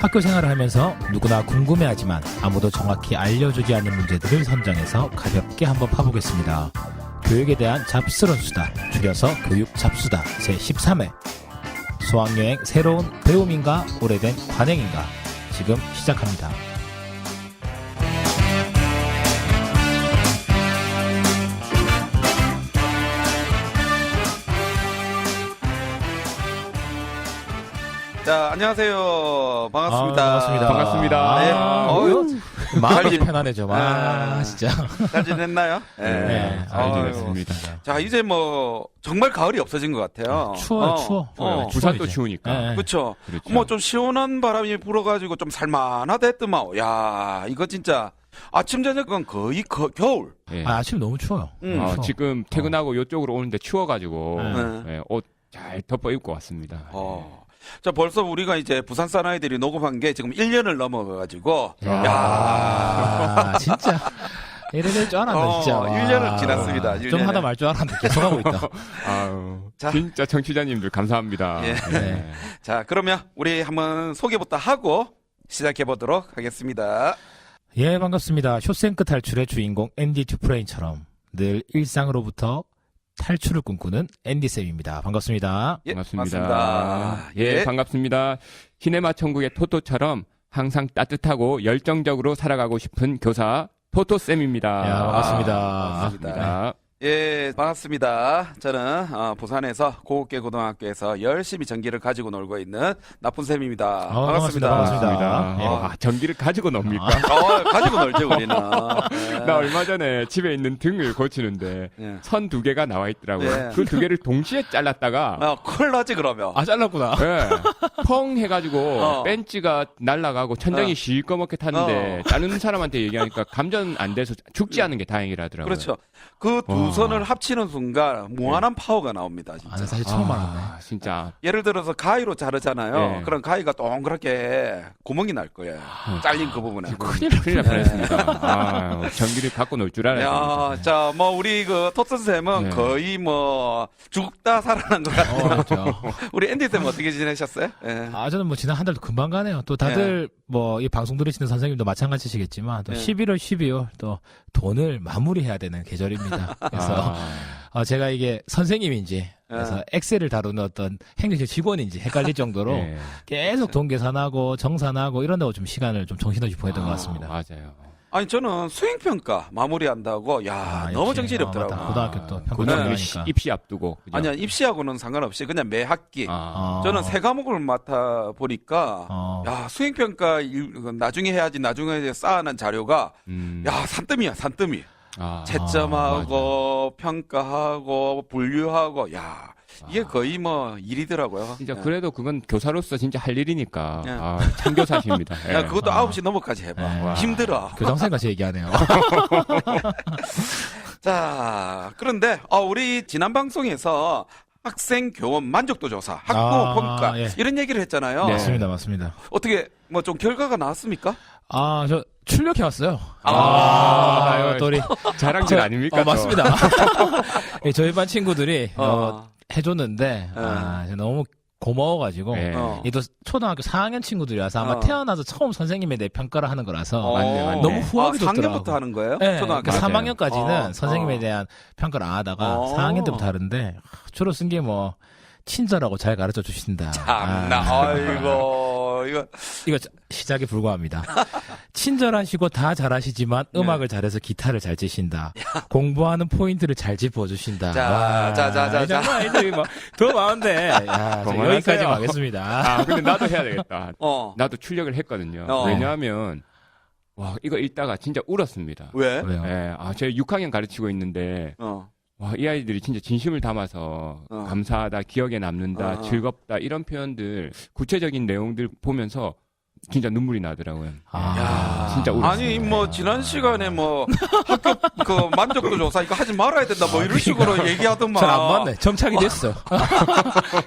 학교 생활을 하면서 누구나 궁금해하지만 아무도 정확히 알려주지 않는 문제들을 선정해서 가볍게 한번 파보겠습니다. 교육에 대한 잡스런 수다, 줄여서 교육 잡수다 제13회. 수학여행 새로운 배움인가 오래된 관행인가, 지금 시작합니다. 자, 안녕하세요. 반갑습니다. 반갑습니다. 반갑습니다. 네. 마음이 편안해져. 진짜. 잘 지냈나요? 네, 잘 지냈습니다. 자, 이제 뭐 정말 가을이 없어진 것 같아요. 추워요. 부산도 이제. 추우니까. 네. 그렇죠. 그렇죠. 뭐 좀 시원한 바람이 불어가지고 좀 살만하다 했더만, 야, 이거 진짜 아침 저녁은 거의 겨울. 예. 아침 너무 추워요. 추워. 지금 퇴근하고 이쪽으로 오는데 추워가지고 네. 옷 잘 덮어 입고 왔습니다. 자, 벌써 우리가 이제 부산 사나이들이 녹음한 게 지금 1년을 넘어가가지고, 진짜. 이래 될 줄 알았네, 진짜. 1년을 지났습니다. 좀 1년을. 하다 말 줄 알았는데 계속 하고 있다. 아유, 자. 진짜 청취자님들 감사합니다. 예. 네. 자, 그러면 우리 한번 소개부터 하고 시작해 보도록 하겠습니다. 예, 반갑습니다. 쇼생크 탈출의 주인공 앤디 튜프레인처럼 늘 일상으로부터 탈출을 꿈꾸는 앤디쌤입니다. 반갑습니다. 예, 반갑습니다. 반갑습니다. 예, 반갑습니다. 시네마 천국의 토토처럼 항상 따뜻하고 열정적으로 살아가고 싶은 교사 토토쌤입니다. 야, 반갑습니다. 반갑습니다. 예, 반갑습니다. 저는 부산에서 고급계 고등학교에서 열심히 전기를 가지고 놀고 있는 나쁜쌤입니다. 반갑습니다. 반갑습니다. 예. 전기를 가지고 놉니까? 가지고 놀죠, 우리는. 나 얼마 전에 집에 있는 등을 고치는데 예. 선 2개가 나와 있더라고요. 예. 그 2개를 동시에 잘랐다가 큰일 나지, 그러면. 잘랐구나. 예, 펑 해가지고 벤치가 날아가고 천장이 시꺼멓게 탔는데 자르는 사람한테 얘기하니까 감전 안 돼서 죽지 않은 게 다행이라더라고요. 그렇죠. 그 두 선을 합치는 순간 무한한 파워가 나옵니다, 진짜. 나 사실 처음 알았네. 진짜. 예를 들어서 가위로 자르잖아요. 예. 그럼 가위가 동그랗게 구멍이 날 거예요. 잘린 그 부분에. 큰일 날 뻔했습니다. 전기를 갖고 놀 줄 알아요. 야, 자, 뭐 우리 그 토슨 쌤은 네. 거의 뭐 죽다 살아난 것 같아요. 그렇죠. 우리 앤디 쌤 어떻게 지내셨어요? 예. 저는 뭐 지난 한 달도 금방 가네요. 또 다들 뭐 이 방송 들으시는 선생님도 마찬가지시겠지만 또 네. 11월, 12월 또 돈을 마무리해야 되는 계절입니다. 그래서 제가 이게 선생님인지 그래서 엑셀을 다루는 어떤 행정실 직원인지 헷갈릴 정도로 네. 계속 돈 계산하고 정산하고 이런다고 좀 시간을 좀 정신없이 보냈던 것 같습니다. 맞아요. 아니 저는 수행평가 마무리한다고 너무 역시. 정신이 없더라고요. 맞다. 고등학교 또 평가 고등학교 중이니까. 입시 앞두고. 그죠? 아니야, 입시하고는 상관없이 그냥 매 학기. 아. 저는 세 과목을 맡아 보니까 야, 수행평가 나중에 해야지 쌓아놓은 자료가 야, 산더미야, 산더미. 채점하고 평가하고 분류하고 이게 거의 뭐 일이더라고요. 진짜 그래도 그건 교사로서 진짜 할 일이니까 예. 참교사십니다. 예. 야, 그것도 9시 넘어까지 해봐. 네. 힘들어. 교장선생 같이 얘기하네요. 자, 그런데 우리 지난 방송에서 학생 교원 만족도 조사, 학부 평가 예. 이런 얘기를 했잖아요. 네. 맞습니다. 어떻게 뭐 좀 결과가 나왔습니까? 저 출력해왔어요. 또 우리 자랑질 아닙니까? 또? 맞습니다. 예, 저희 반 친구들이 해줬는데 제가 너무 고마워가지고 네. 또 초등학교 4학년 친구들이라서 아마 태어나서 처음 선생님에 대해 평가를 하는 거라서 맞네. 너무 후하게 좋더라고요. 4학년부터 하는 거예요? 네, 초등학교. 그러니까 맞아요. 3학년까지는 선생님에 대한 평가를 안 하다가 4학년 때부터 하는데 주로 쓴 게 뭐 친절하고 잘 가르쳐 주신다. 아이고 이거 시작에 불과합니다. 친절하시고 다 잘하시지만 음악을 잘해서 기타를 잘 치신다. 공부하는 포인트를 잘 짚어주신다. 자. 더 많은데 여기까지 하겠습니다. 근데 나도 해야 되겠다. 나도 출력을 했거든요. 왜냐하면 이거 읽다가 진짜 울었습니다. 왜? 왜요? 예, 제가 6학년 가르치고 있는데 이 아이들이 진짜 진심을 담아서 감사하다, 기억에 남는다, 즐겁다 이런 표현들 구체적인 내용들 보면서 진짜 눈물이 나더라고요. 진짜 울었어요. 아니 뭐 지난 시간에 뭐 학교 그 만족도 조사 이거 하지 말아야 된다 뭐 이런 식으로 얘기하더만. 잘 안 맞네. 정착이 됐어.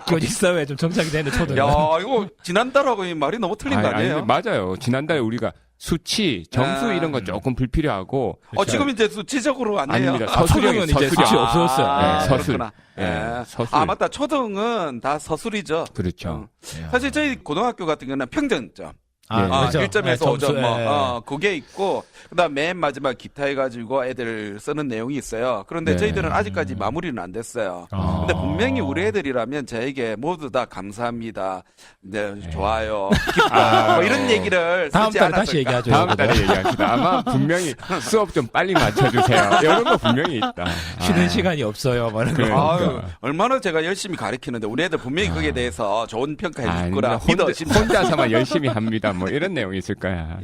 교직사회에 좀 정착이 됐는데 초등은. 야 이거 지난달하고 이 말이 너무 틀린 거 아니에요? 맞아요. 지난달에 우리가 수치, 점수 이런 거 조금 불필요하고. 지금 이제 수치적으로 아니에요? 아닙니다. 초등은 이제 수치 없어졌어요. 서술. 그렇구나. 서술. 맞다. 초등은 다 서술이죠. 그렇죠. 사실 저희 고등학교 같은 경우는 평점점. 그렇죠. 1점에서 점수, 5점 그게 있고 그다음 맨 마지막 기타 해가지고 애들 쓰는 내용이 있어요. 그런데 네. 저희들은 아직까지 마무리는 안 됐어요. 근데 분명히 우리 애들이라면 저에게 모두 다 감사합니다. 네, 좋아요. 기뻐. 뭐 이런 얘기를 다음 쓰지 달에 않았을까? 다시 얘기하죠. 다음 달에 얘기합시다. 아마 분명히 수업 좀 빨리 맞춰주세요. 이런 거 분명히 있다. 쉬는 시간이 없어요. 뭐 이런 거. 그러니까. 아유, 얼마나 제가 열심히 가르치는데 우리 애들 분명히 거기에 대해서 좋은 평가해 줄 거라 믿어. 진짜. 혼자서만 열심히 합니다. 뭐 이런 내용이 있을 거야.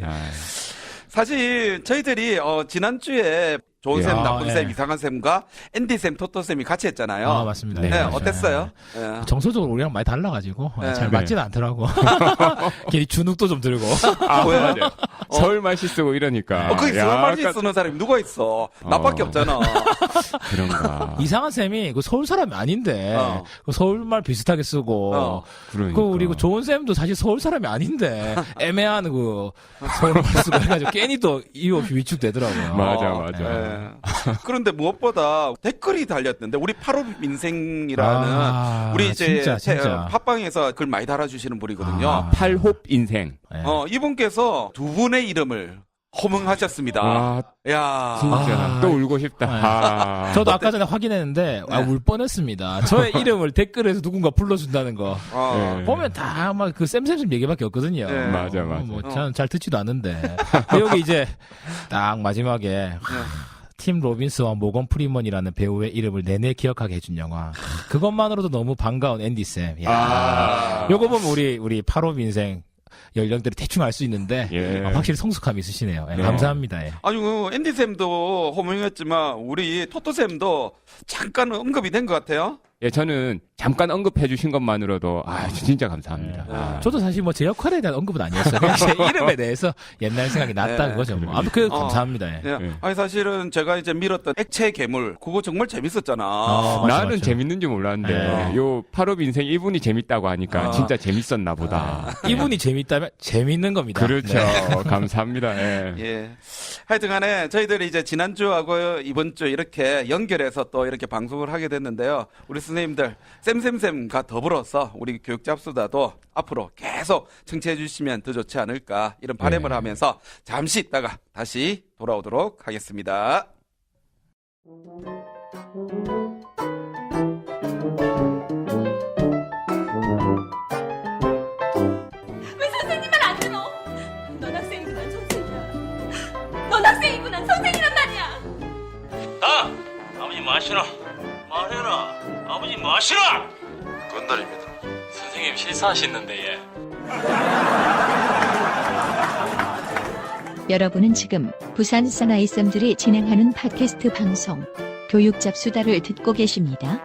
사실 저희들이 지난주에 좋은 쌤, 나쁜 쌤, 이상한 쌤과 앤디 쌤, 토토 쌤이 같이 했잖아요. 맞습니다. 네, 네. 어땠어요? 네. 정서적으로 우리랑 많이 달라가지고 잘 네. 맞지는 않더라고. 괜히 주눅도 좀 들고. 맞아요. 서울말씨 쓰고 이러니까. 거기 약간 서울말씨 쓰는 사람이 누가 있어? 나밖에 없잖아. 그런가. 이상한 쌤이 그 서울 사람이 아닌데 그 서울말 비슷하게 쓰고 그러니까. 그리고 좋은 쌤도 사실 서울 사람이 아닌데 애매한 그 서울말 쓰고 해가지고 괜히 또 이유 없이 위축되더라고요. 맞아. 네. 그런데 무엇보다 댓글이 달렸는데 우리 8호 인생이라는 우리 이제 진짜. 팟빵에서 글 많이 달아주시는 분이거든요. 팔홉 인생. 네. 이분께서 두 분의 이름을 호명하셨습니다. 와, 야, 진짜. 또 울고 싶다. 네. 저도 아까 전에 확인했는데 울 뻔했습니다. 저의 이름을 댓글에서 누군가 불러준다는 거 네. 보면 다 막 그 쌤쌤 얘기밖에 없거든요. 네. 맞아. 뭐 저는 잘 듣지도 않는데 여기 이제 딱 마지막에 팀 로빈스와 모건 프리먼이라는 배우의 이름을 내내 기억하게 해준 영화. 그것만으로도 너무 반가운 앤디 쌤. 요거 보면 우리 8호 인생 연령대를 대충 알 수 있는데 확실히 성숙함이 있으시네요. 네. 아니 감사합니다. 앤디 쌤도 호명했지만 우리 토토 쌤도 잠깐 언급이 된 것 같아요. 예, 저는 잠깐 언급해 주신 것만으로도 진짜 감사합니다. 네. 저도 사실 뭐 제 역할에 대한 언급은 아니었어요. 그냥 제 이름에 대해서 옛날 생각이 났다 그거죠. 뭐. 아무튼 감사합니다. 네. 아니 사실은 제가 이제 밀었던 액체 괴물 그거 정말 재밌었잖아. 나는 맞죠. 재밌는지 몰랐는데 요 8업 인생 이분이 재밌다고 하니까 진짜 재밌었나 보다. 이분이 재밌다면 재밌는 겁니다. 그렇죠. 네. 감사합니다. 예. 예. 하여튼간에 저희들이 이제 지난주하고 이번 주 이렇게 연결해서 또 이렇게 방송을 하게 됐는데요. 우리 선생님들 쌤쌤쌤과 더불어서 우리 교육 잡수다도 앞으로 계속 청취해 주시면 더 좋지 않을까 이런 바람을 하면서 잠시 있다가 다시 돌아오도록 하겠습니다. 왜 선생님 말 안 들어? 넌 학생이구나 선생이야. 넌 학생이구나 선생이란 말이야. 아버지 마시라. 말해라. 아버지 마시라. 건달입니다. 선생님 실수하시는데 예. 여러분은 지금 부산 사나이 쌤들이 진행하는 팟캐스트 방송 교육 잡수다를 듣고 계십니다.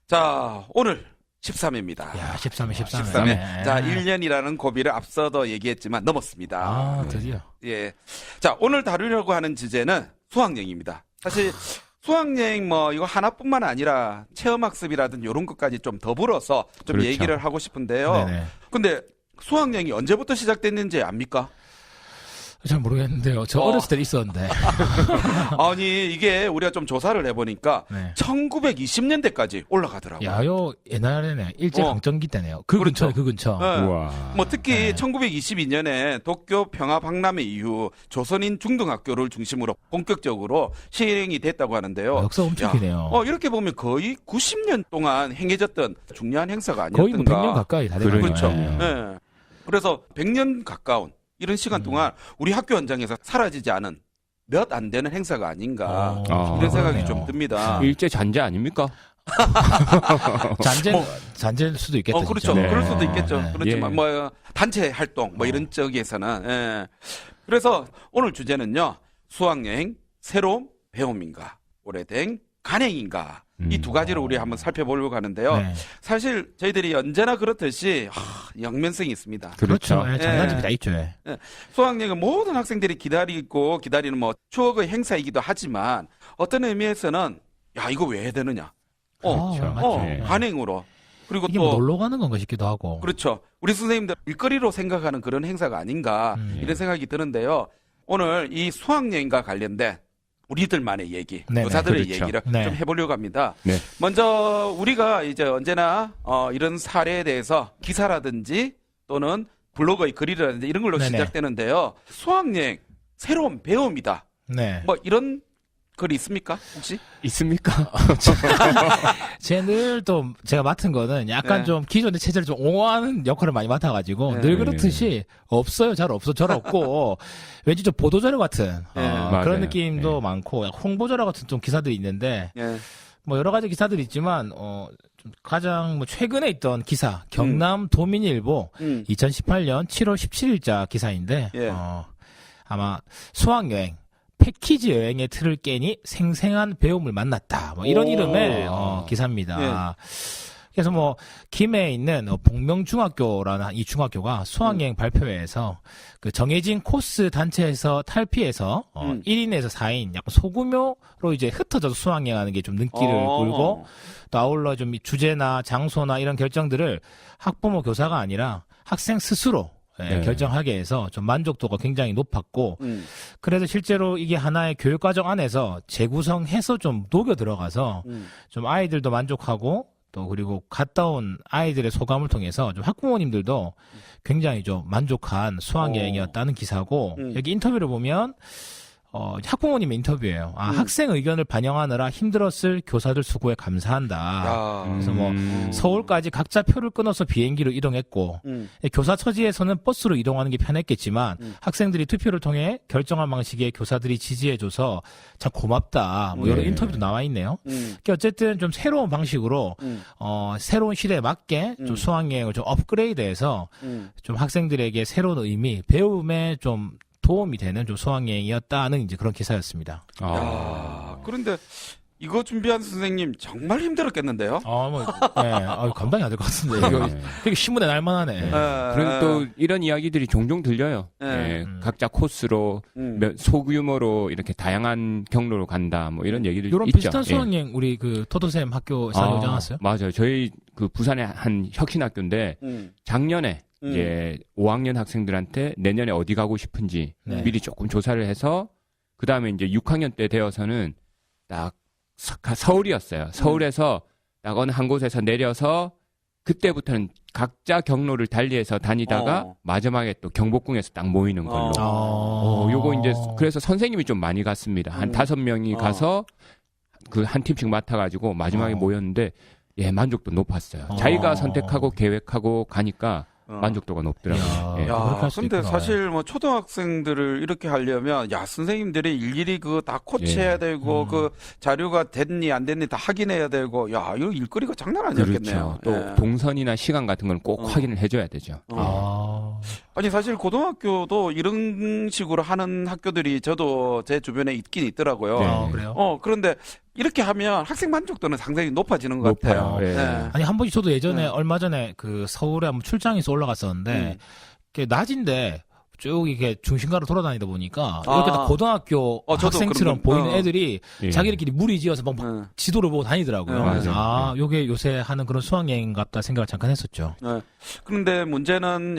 자, 오늘 13회입니다. 야, 13회. 13회. 자, 1년이라는 고비를 앞서도 얘기했지만 넘었습니다. 드디어. 예. 자, 오늘 다루려고 하는 주제는 수학여행입니다. 사실 수학여행 뭐 이거 하나뿐만 아니라 체험학습이라든 이런 것까지 좀 더불어서 좀 그렇죠. 얘기를 하고 싶은데요. 네네. 근데 수학여행이 언제부터 시작됐는지 압니까? 잘 모르겠는데요. 저 어렸을 때 있었는데. 아니, 이게 우리가 좀 조사를 해보니까 네. 1920년대까지 올라가더라고요. 야, 요 옛날에는 일제강점기 때네요. 그 그렇죠. 근처에 그 근처. 네. 우와. 뭐 특히 1922년에 도쿄 평화박람회 이후 조선인 중등학교를 중심으로 본격적으로 시행이 됐다고 하는데요. 역사 엄청 기네요. 이렇게 보면 거의 90년 동안 행해졌던 중요한 행사가 아니었던가. 거의 뭐 100년 가까이 다 되는 그렇죠. 거예요. 네. 그래서 100년 가까운 이런 시간 동안 우리 학교 현장에서 사라지지 않은 몇 안 되는 행사가 아닌가 이런 생각이 좀 듭니다. 일제 잔재 아닙니까? 잔재일 수도 있겠다. 그렇죠. 진짜. 그럴 수도 있겠죠. 네. 그렇지만 뭐 단체 활동 뭐 이런 쪽에서는 그래서 오늘 주제는요. 수학여행 새로운 배움인가 오래된 간행인가 이 두 가지를 우리 한번 살펴보려고 하는데요. 네. 사실 저희들이 언제나 그렇듯이 영면성이 있습니다. 그렇죠. 그렇죠. 장단점이 다 있죠. 수학여행은 모든 학생들이 기다리는 뭐 추억의 행사이기도 하지만 어떤 의미에서는 야 이거 왜 해야 되느냐? 맞죠. 간행으로 그리고 이게 또 뭐 놀러 가는 건가 싶기도 하고. 그렇죠. 우리 선생님들 일거리로 생각하는 그런 행사가 아닌가 이런 생각이 드는데요. 오늘 이 수학여행과 관련된 우리들만의 얘기, 네네, 교사들의 그렇죠. 얘기를 네. 좀 해보려고 합니다. 네. 먼저 우리가 이제 언제나 이런 사례에 대해서 기사라든지 또는 블로그의 글이라든지 이런 걸로 네네. 시작되는데요. 수학여행 새로운 배움이다. 네. 뭐 이런 글이 있습니까? 혹시? 있습니까? 제 늘 또 제가 맡은 거는 약간 네. 좀 기존의 체제를 좀 옹호하는 역할을 많이 맡아가지고 네. 늘 그렇듯이 없어요, 잘 없어, 절 없고 왠지 좀 보도자료 같은 네. 그런 맞아요. 느낌도 네. 많고 홍보자료 같은 좀 기사들이 있는데 예. 뭐 여러 가지 기사들이 있지만 좀 가장 뭐 최근에 있던 기사 경남 도민일보 2018년 7월 17일자 기사인데 예. 아마 수학여행 패키지 여행의 틀을 깨니 생생한 배움을 만났다. 뭐 이런 오. 이름의 기사입니다. 그래서 뭐 김해에 있는 복명중학교라는 이 중학교가 수학여행 발표회에서 그 정해진 코스 단체에서 탈피해서 1인에서 4인 약간 소규모로 이제 흩어져서 수학여행하는 게 좀 눈길을 끌고 또 아울러 좀 이 주제나 장소나 이런 결정들을 학부모 교사가 아니라 학생 스스로 네. 결정하게 해서 좀 만족도가 굉장히 높았고 그래서 실제로 이게 하나의 교육과정 안에서 재구성해서 좀 녹여 들어가서 좀 아이들도 만족하고 또 그리고 갔다 온 아이들의 소감을 통해서 좀 학부모님들도 굉장히 좀 만족한 수학여행이었다는 기사고 여기 인터뷰를 보면 학부모님의 인터뷰예요. 학생 의견을 반영하느라 힘들었을 교사들 수고에 감사한다. 그래서 뭐 서울까지 각자 표를 끊어서 비행기로 이동했고 교사 처지에서는 버스로 이동하는 게 편했겠지만 학생들이 투표를 통해 결정한 방식에 교사들이 지지해줘서 참 고맙다. 뭐 이런 네. 인터뷰도 나와 있네요. 그러니까 어쨌든 좀 새로운 방식으로 새로운 시대에 맞게 좀 수학여행을 좀 업그레이드해서 좀 학생들에게 새로운 의미, 배움에 좀 도움이 되는 좀 수학여행이었다는 이제 그런 기사였습니다. 그런데 이거 준비한 선생님 정말 힘들었겠는데요? 감당이 안 될 것 같은데. 이거 되게 신문에 날만하네. 그리고 또 이런 이야기들이 종종 들려요. 예, 각자 코스로 소규모로 이렇게 다양한 경로로 간다. 뭐 이런 얘기들 이런 있죠. 비슷한 수학여행 우리 그 토도쌤 학교 오지 않았어요? 맞아요. 저희 그 부산의 한 혁신학교인데 작년에 이제 5학년 학생들한테 내년에 어디 가고 싶은지 네. 미리 조금 조사를 해서 그 다음에 이제 6학년 때 되어서는 딱 서울이었어요. 서울에서 딱 어느 한 곳에서 내려서 그때부터는 각자 경로를 달리해서 다니다가 마지막에 또 경복궁에서 딱 모이는 걸로. 요거 이제 그래서 선생님이 좀 많이 갔습니다. 한 5명이 가서 그 한 팀씩 맡아가지고 마지막에 모였는데 예 만족도 높았어요. 자기가 선택하고 계획하고 가니까 만족도가 높더라고요. 예. 근데 사실 뭐 초등학생들을 이렇게 하려면 선생님들이 일일이 그거 다 코치해야 되고 그 자료가 됐니 안 됐니 다 확인해야 되고 이거 일거리가 장난 아니었겠네요. 그렇죠. 또 동선이나 시간 같은 건 꼭 확인을 해줘야 되죠. 아니 사실 고등학교도 이런 식으로 하는 학교들이 저도 제 주변에 있긴 있더라고요. 네. 그래요? 그런데 이렇게 하면 학생 만족도는 상당히 높아지는 것 같아요. 예. 아니 한 번씩 저도 예전에 얼마 전에 그 서울에 한번 출장에서 올라갔었는데 낮인데 쭉 이렇게 중심가로 돌아다니다 보니까 이렇게 다 고등학교 학생처럼 보이는 애들이 자기들끼리 무리지어서 막 지도를 보고 다니더라고요. 그래서 요게 요새 하는 그런 수학여행 같다 생각을 잠깐 했었죠. 그런데 문제는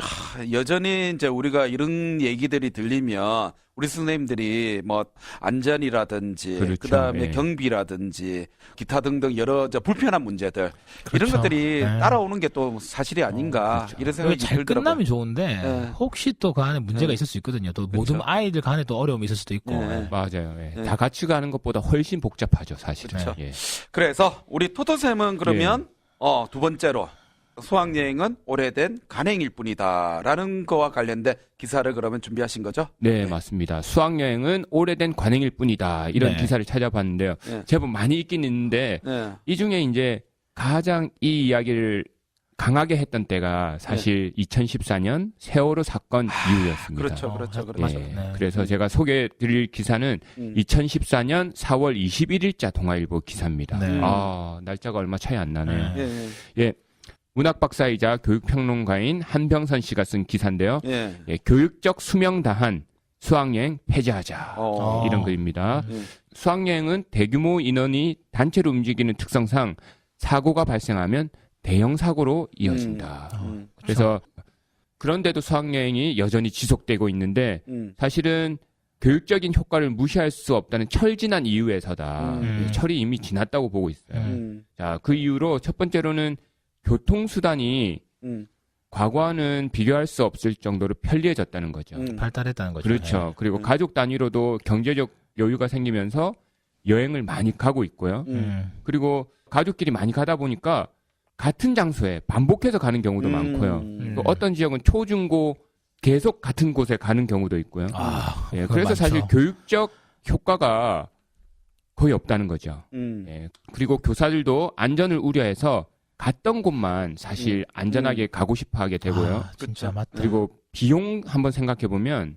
여전히 이제 우리가 이런 얘기들이 들리면 우리 선생님들이 뭐 안전이라든지 그렇죠. 그다음에 예. 경비라든지 기타 등등 여러 불편한 문제들 이런 그렇죠. 것들이 따라오는 게 또 사실이 아닌가 이런 생각이 잘 들더라고요. 끝나면 좋은데 혹시 또 그 안에 문제가 있을 수 있거든요. 또 모든 아이들 간에 또 어려움이 있을 수도 있고. 맞아요. 예. 다 같이 가는 것보다 훨씬 복잡하죠, 사실은. 그렇죠. 예. 그래서 우리 토토쌤은 그러면 두 번째로 수학여행은 오래된 간행일 뿐이다라는 거와 관련된 기사를 그러면 준비하신 거죠? 네, 맞습니다. 수학여행은 오래된 관행일 뿐이다. 이런 기사를 찾아봤는데요. 제법 많이 있긴 있는데 이 중에 이제 가장 이 이야기를 강하게 했던 때가 사실 2014년 세월호 사건 이후였습니다. 그렇죠. 예, 그래서 제가 소개해드릴 기사는 2014년 4월 21일자 동아일보 기사입니다. 날짜가 얼마 차이 안 나네요. 예. 문학 박사이자 교육평론가인 한병선 씨가 쓴 기사인데요. 예, 교육적 수명 다한 수학여행 폐지하자 이런 글입니다. 수학여행은 대규모 인원이 단체로 움직이는 특성상 사고가 발생하면 대형 사고로 이어진다. 그래서 그런데도 수학여행이 여전히 지속되고 있는데 사실은 교육적인 효과를 무시할 수 없다는 철진한 이유에서다. 철이 이미 지났다고 보고 있어요. 자, 그 이유로 첫 번째로는 교통수단이 과거와는 비교할 수 없을 정도로 편리해졌다는 거죠. 발달했다는 거죠. 그렇죠. 네. 그리고 가족 단위로도 경제적 여유가 생기면서 여행을 많이 가고 있고요. 그리고 가족끼리 많이 가다 보니까 같은 장소에 반복해서 가는 경우도 많고요. 또 어떤 지역은 초중고 계속 같은 곳에 가는 경우도 있고요. 예, 그래서 많죠. 사실 교육적 효과가 거의 없다는 거죠. 예, 그리고 교사들도 안전을 우려해서 갔던 곳만 사실 안전하게 가고 싶어 하게 되고요. 진짜 맞다. 그리고 비용 한번 생각해 보면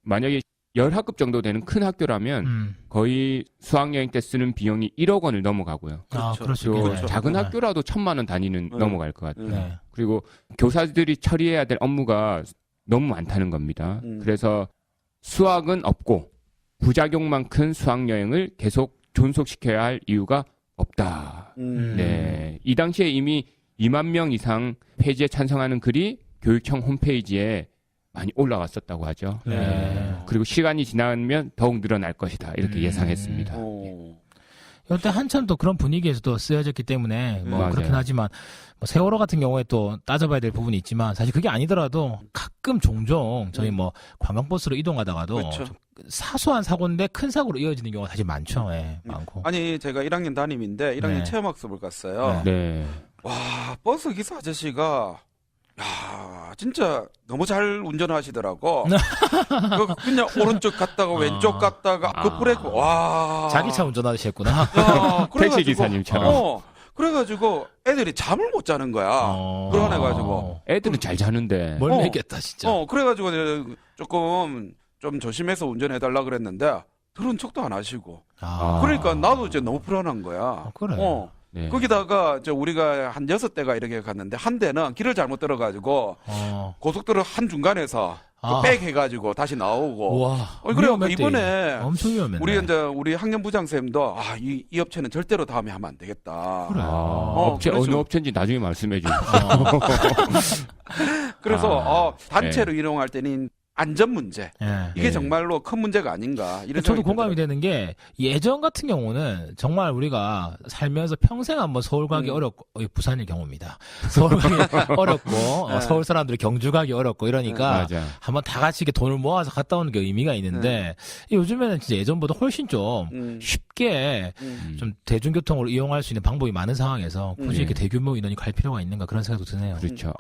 만약에 10학급 정도 되는 큰 학교라면 거의 수학여행 때 쓰는 비용이 1억 원을 넘어가고요. 그럴 수 또 있겠네요. 작은 학교라도 1,000만 원 단위는 넘어갈 것 같아요. 네. 그리고 교사들이 처리해야 될 업무가 너무 많다는 겁니다. 그래서 수학은 없고 부작용만 큰 수학여행을 계속 존속시켜야 할 이유가 없다. 네, 이 당시에 이미 2만 명 이상 폐지에 찬성하는 글이 교육청 홈페이지에 많이 올라왔었다고 하죠. 네. 그리고 시간이 지나면 더욱 늘어날 것이다. 이렇게 예상했습니다. 이때 한참 또 그런 분위기에서도 쓰여졌기 때문에 뭐 맞아요. 그렇긴 하지만 뭐 세월호 같은 경우에 또 따져봐야 될 부분이 있지만 사실 그게 아니더라도 가끔 종종 저희 뭐 관광버스로 이동하다가도 그렇죠. 좀 사소한 사고인데 큰 사고로 이어지는 경우가 사실 많죠. 예, 많고. 아니 제가 1학년 담임인데 1학년 네. 체험학습을 갔어요. 네. 와 버스 기사 아저씨가 야 진짜 너무 잘 운전하시더라고. 그냥 오른쪽 갔다가 왼쪽 갔다가 그 브레이크 와 자기 차 운전하듯이 했구나. 야, 그래가지고, 택시 기사님처럼. 그래가지고 애들이 잠을 못 자는 거야. 불안해가지고. 애들은 잘 자는데. 멀미했겠다 진짜. 그래가지고 내가 조금 좀 조심해서 운전해달라 그랬는데 들은 척도 안 하시고. 그러니까 나도 이제 너무 불안한 거야. 그래. 네. 거기다가 이제 우리가 한 6대가 이렇게 갔는데 한 대는 길을 잘못 들어가지고 고속도로 한 중간에서 백 해가지고 다시 나오고. 와. 그래갖고 이번에 엄청 위험했네. 우리 학년부장 쌤도 이 업체는 절대로 다음에 하면 안 되겠다. 그래. 업체 그래서- 어느 업체인지 나중에 말씀해 주세요. 그래서 단체로 이동할 때는 안전 문제 예. 이게 정말로 큰 문제가 아닌가 이런 저도 생각이 공감이 들어요. 되는 게 예전 같은 경우는 정말 우리가 살면서 평생 한번 서울 가기 어렵고 부산일 경우입니다. 서울 가기 어렵고 서울 사람들이 경주 가기 어렵고 이러니까 맞아. 한번 다 같이 이렇게 돈을 모아서 갔다 오는 게 의미가 있는데 요즘에는 진짜 예전보다 훨씬 좀 쉽게 좀 대중교통을 이용할 수 있는 방법이 많은 상황에서 굳이 이렇게 대규모 인원이 갈 필요가 있는가 그런 생각도 드네요. 그렇죠.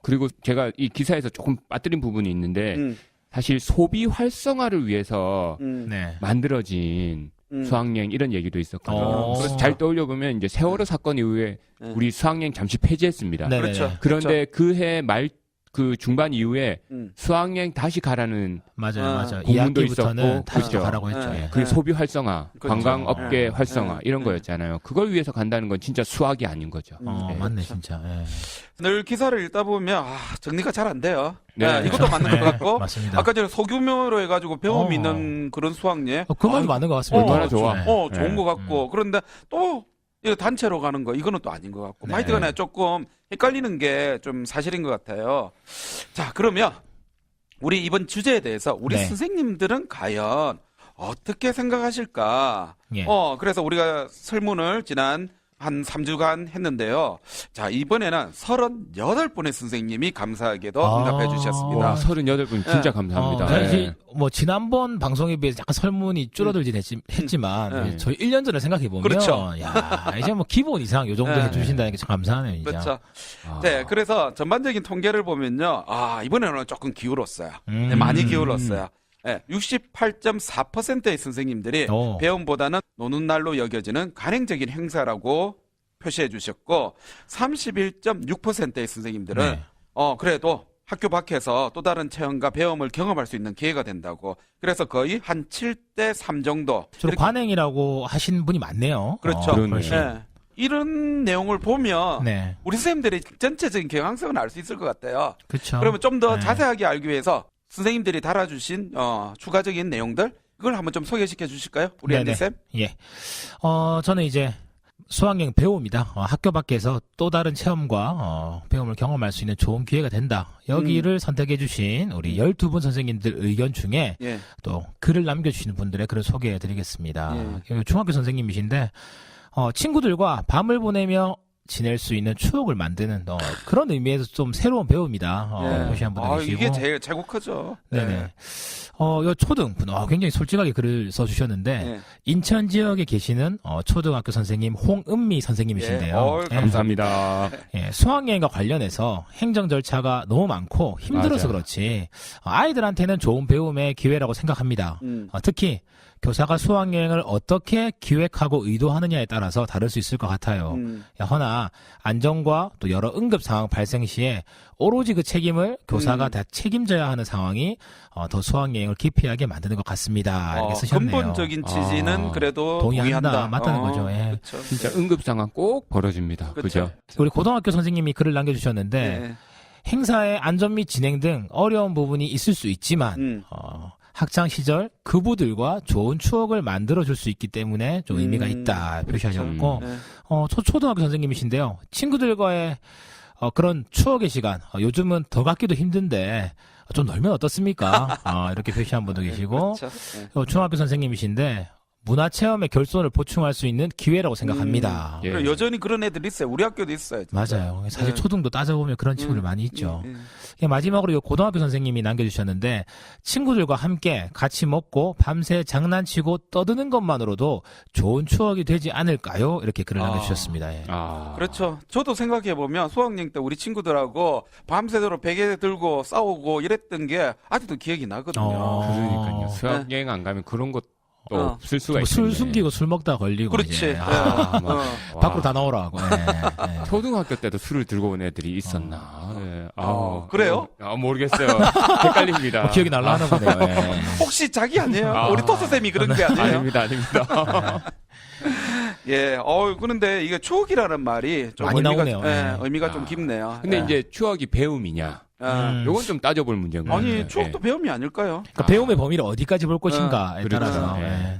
그리고 제가 이 기사에서 조금 빠뜨린 부분이 있는데 사실 소비 활성화를 위해서 네. 만들어진 수학여행 이런 얘기도 있었거든요. 그래서 잘 떠올려보면 이제 세월호 사건 이후에 우리 수학여행 잠시 폐지했습니다. 네네네. 그렇죠. 그런데 그해 말 그 중반 이후에 수학여행 다시 가라는 맞아요. 공문도 2학기부터는 있었고, 다시 그렇죠. 가라고 했죠. 예. 그게 소비 활성화, 그렇죠. 관광업계 활성화 이런 거였잖아요. 그걸 위해서 간다는 건 진짜 수학이 아닌 거죠. 네. 맞네 진짜. 예. 늘 기사를 읽다 보면 정리가 잘 안 돼요. 네. 이것도 맞는 것 같고 맞습니다. 아까 전에 소규모로 해가지고 배움 있는 그런 수학여행 그 말도 맞는 것 같습니다. 얼마나 좋아. 네. 좋은 것 같고 그런데 또 이거 단체로 가는 거 이거는 또 아닌 것 같고 네. 하여튼간에 조금 헷갈리는 게 좀 사실인 것 같아요. 자 그러면 우리 이번 주제에 대해서 우리 네. 선생님들은 과연 어떻게 생각하실까? 예. 그래서 우리가 설문을 지난 한 3주간 했는데요. 자, 이번에는 38분의 선생님이 감사하게도 응답해 주셨습니다. 와, 38분 진짜 네. 감사합니다. 사실 뭐 지난번 방송에 비해서 약간 설문이 줄어들긴 했지만 네. 저희 1년 전을 생각해 보면 그렇죠. 야, 이제 뭐 기본 이상 요 정도 네. 해주신다는 게 참 감사하네요, 진짜. 그렇죠. 네, 그래서 전반적인 통계를 보면요. 이번에는 조금 기울었어요. 네, 음. 많이 기울었어요. 네, 68.4%의 선생님들이 오. 배움보다는 노는 날로 여겨지는 간행적인 행사라고 표시해 주셨고 31.6%의 선생님들은 네. 그래도 학교 밖에서 또 다른 체험과 배움을 경험할 수 있는 기회가 된다고. 그래서 거의 한 7대 3 정도. 주로 이렇게- 관행이라고 하신 분이 많네요. 그렇죠. 그러네. 훨씬. 네. 이런 내용을 보면 네. 우리 선생님들이 전체적인 경향성을 알 수 있을 것 같아요. 그렇죠. 그러면 좀 더 네. 자세하게 알기 위해서 선생님들이 달아주신 추가적인 내용들 그걸 한번 좀 소개시켜 주실까요? 우리 네네. 안디 쌤? 예. 저는 이제 수학여행 배움이다. 학교 밖에서 또 다른 체험과 배움을 경험할 수 있는 좋은 기회가 된다. 여기를 선택해 주신 우리 12분 선생님들 의견 중에 예. 또 글을 남겨주시는 분들의 글을 소개해 드리겠습니다. 중학교 선생님이신데 친구들과 밤을 보내며 지낼 수 있는 추억을 만드는 그런 의미에서 좀 새로운 배움이다. 보시는 분들 계시고. 이게 제일 제국하죠. 네네. 요 초등분, 굉장히 솔직하게 글을 써주셨는데, 네. 인천 지역에 계시는, 초등학교 선생님, 홍은미 선생님이신데요. 예. 감사합니다. 수학여행과 관련해서 행정 절차가 너무 많고 힘들어서 맞아요. 그렇지, 아이들한테는 좋은 배움의 기회라고 생각합니다. 특히, 교사가 수학여행을 어떻게 기획하고 의도하느냐에 따라서 다를 수 있을 것 같아요. 허나 안전과 또 여러 응급 상황 발생 시에 오로지 그 책임을 교사가 다 책임져야 하는 상황이 더 수학여행을 기피하게 만드는 것 같습니다. 이렇게 쓰셨네요. 근본적인 취지는 그래도 동의한다. 맞다는 거죠. 예. 그쵸. 진짜 응급 상황 꼭 벌어집니다. 그죠? 우리 고등학교 선생님이 글을 남겨주셨는데 행사의 안전 및 진행 등 어려운 부분이 있을 수 있지만 학창 시절 그부들과 좋은 추억을 만들어줄 수 있기 때문에 좀 의미가 있다 표시하셨고 초등학교 선생님이신데요. 친구들과의 그런 추억의 시간 요즘은 더 갖기도 힘든데 좀 놀면 어떻습니까? 이렇게 표시한 분도 계시고 그렇죠. 중학교 선생님이신데 문화체험의 결손을 보충할 수 있는 기회라고 생각합니다. 예. 여전히 그런 애들이 있어요. 우리 학교도 있어요. 진짜. 맞아요. 사실 초등도 따져보면 그런 친구들 많이 있죠. 마지막으로 요 고등학교 선생님이 남겨주셨는데 친구들과 함께 같이 먹고 밤새 장난치고 떠드는 것만으로도 좋은 추억이 되지 않을까요? 이렇게 글을 남겨주셨습니다. 예. 그렇죠. 저도 생각해보면 수학여행 때 우리 친구들하고 밤새도록 베개 들고 싸우고 이랬던 게 아직도 기억이 나거든요. 그러니까요. 수학여행 안 가면 그런 것도 없을 수가 있어요. 술 숨기고 술 먹다 걸리고. 그렇지. 이제. 밖으로 다 나오라고. 초등학교 때도 술을 들고 온 애들이 있었나. 그래요? 모르겠어요. 헷갈립니다. 기억이 날라하는 거네요. 혹시 자기 아니에요? 우리 토스쌤이 그런 게 아니에요? 아닙니다. 예, 그런데 이게 추억이라는 말이 좀 많이 의미가, 나오네요. 의미가 좀 깊네요. 근데 이제 추억이 배움이냐. 요건 좀 따져볼 문제인 것 같아요. 아니, 추억도 배움이 아닐까요? 그러니까 배움의 범위를 어디까지 볼 것인가에 그렇죠. 따라서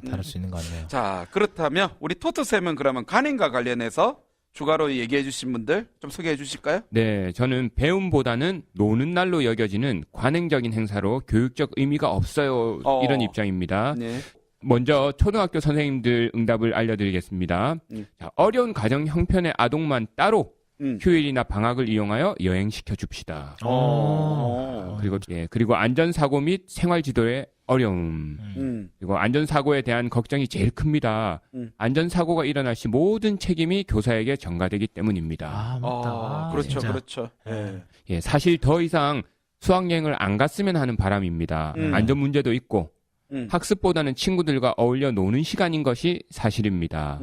다를 수 있는 것 같네요. 자, 그렇다면 우리 토트쌤은 그러면 간행과 관련해서 추가로 얘기해 주신 분들 좀 소개해 주실까요? 네, 저는 배움보다는 노는 날로 여겨지는 관행적인 행사로 교육적 의미가 없어요. 이런 입장입니다. 네. 먼저 초등학교 선생님들 응답을 알려드리겠습니다. 자, 어려운 가정 형편의 아동만 따로 휴일이나 방학을 이용하여 여행시켜 줍시다. 그리고 안전사고 및 생활지도의 어려움. 그리고 안전사고에 대한 걱정이 제일 큽니다. 안전사고가 일어날 시 모든 책임이 교사에게 전가되기 때문입니다. 맞다. 그렇죠, 진짜. 그렇죠. 예, 사실 더 이상 수학여행을 안 갔으면 하는 바람입니다. 안전 문제도 있고 학습보다는 친구들과 어울려 노는 시간인 것이 사실입니다.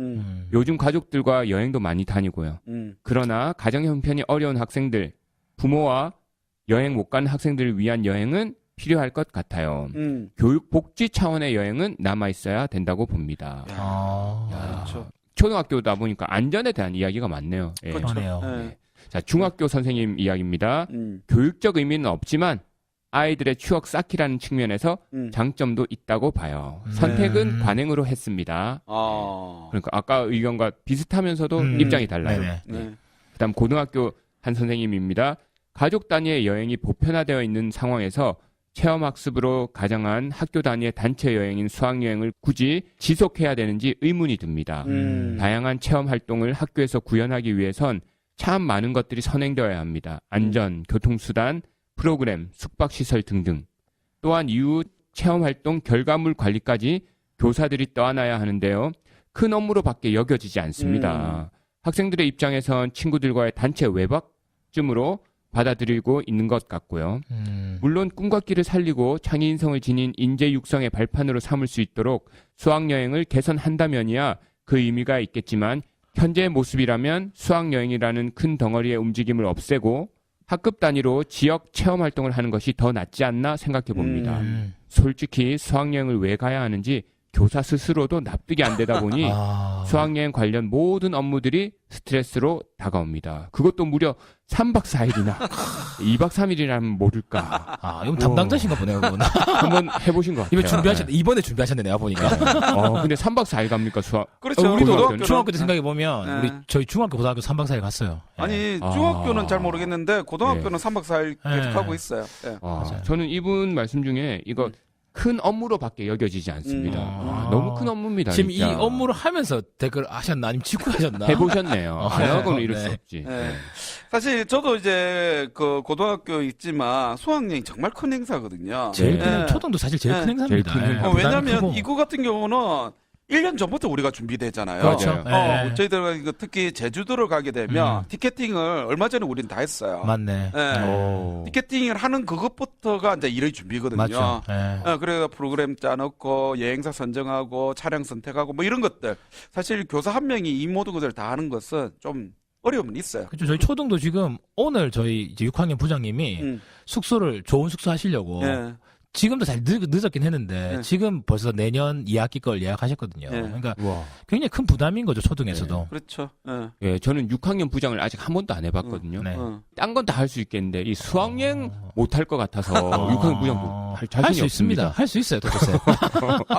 요즘 가족들과 여행도 많이 다니고요. 그러나 가정 형편이 어려운 학생들, 부모와 여행 못 가는 학생들을 위한 여행은 필요할 것 같아요. 교육 복지 차원의 여행은 남아 있어야 된다고 봅니다. 그렇죠. 초등학교다 보니까 안전에 대한 이야기가 많네요. 예. 그러네요. 자, 중학교 선생님 이야기입니다. 교육적 의미는 없지만 아이들의 추억 쌓기라는 측면에서 장점도 있다고 봐요. 선택은 관행으로 했습니다. 그러니까 아까 의견과 비슷하면서도 입장이 달라요. 그다음 고등학교 한 선생님입니다. 가족 단위의 여행이 보편화되어 있는 상황에서 체험학습으로 가정한 학교 단위의 단체 여행인 수학여행을 굳이 지속해야 되는지 의문이 듭니다. 다양한 체험 활동을 학교에서 구현하기 위해선 참 많은 것들이 선행되어야 합니다. 안전, 교통수단, 프로그램, 숙박시설 등등. 또한 이후 체험활동 결과물 관리까지 교사들이 떠안아야 하는데요. 큰 업무로밖에 여겨지지 않습니다. 학생들의 입장에선 친구들과의 단체 외박쯤으로 받아들이고 있는 것 같고요. 물론 꿈과 끼를 살리고 창의인성을 지닌 인재 육성의 발판으로 삼을 수 있도록 수학여행을 개선한다면이야 그 의미가 있겠지만 현재의 모습이라면 수학여행이라는 큰 덩어리의 움직임을 없애고 학급 단위로 지역 체험 활동을 하는 것이 더 낫지 않나 생각해 봅니다. 솔직히 수학여행을 왜 가야 하는지 교사 스스로도 납득이 안 되다 보니 아. 수학여행 관련 모든 업무들이 스트레스로 다가옵니다. 그것도 무려 3박 4일이나 2박 3일이라면 모를까. 아, 이건 담당자신가 보네요, 그분. 한번 해보신 것 같아요. 이번에 준비하셨네, 내가 보니까. 근데 3박 4일 갑니까, 수학? 그렇죠. 우리도 고등학교는- 중학교 때 생각해보면, 네. 우리 저희 중학교, 고등학교 3박 4일 갔어요. 예. 아니 아. 중학교는 잘 모르겠는데 고등학교는 3박 4일 계속 네. 하고 있어요. 예. 맞아요. 저는 이분 말씀 중에 이거 음. 큰 업무로밖에 여겨지지 않습니다. 아. 너무 큰 업무입니다. 지금 진짜. 이 업무를 하면서 댓글 하셨나? 아니면 직구하셨나? 해보셨네요. 안 하고는 이럴 수 네. 없지. 네. 사실 저도 이제 그 고등학교 있지만 수학여행 정말 큰 행사거든요. 제일 네. 큰, 네. 초등도 사실 제일 네. 큰 행사입니다. 제일 큰 예, 행사. 부담이 왜냐하면 크고. 이거 같은 경우는 1년 전부터 우리가 준비되잖아요. 그렇죠. 맞아요. 예. 저희들 특히 제주도를 가게 되면 티켓팅을 얼마 전에 우리는 다 했어요. 맞네. 예. 오. 티켓팅을 하는 그것부터가 이제 일의 준비거든요. 맞죠. 예. 그래서 프로그램 짜놓고 여행사 선정하고 차량 선택하고 뭐 이런 것들 사실 교사 한 명이 이 모든 것을 다 하는 것은 좀 어려움은 있어요. 그렇죠. 저희 초등도 지금 오늘 저희 이제 6학년 부장님이 숙소를 좋은 숙소 하시려고 예. 지금도 잘 늦었긴 했는데 네. 지금 벌써 내년 2학기 걸 예약하셨거든요. 네. 그러니까 우와. 굉장히 큰 부담인 거죠, 초등에서도. 그렇죠. 예. 예, 저는 6학년 부장을 아직 한 번도 안 해봤거든요. 네. 딴 건 다 할 수 있겠는데 이 수학여행 못 할 것 같아서 6학년 부장도 할 자신이 할 수 있습니다. 없습니다. 할 수 있어요, 도대체.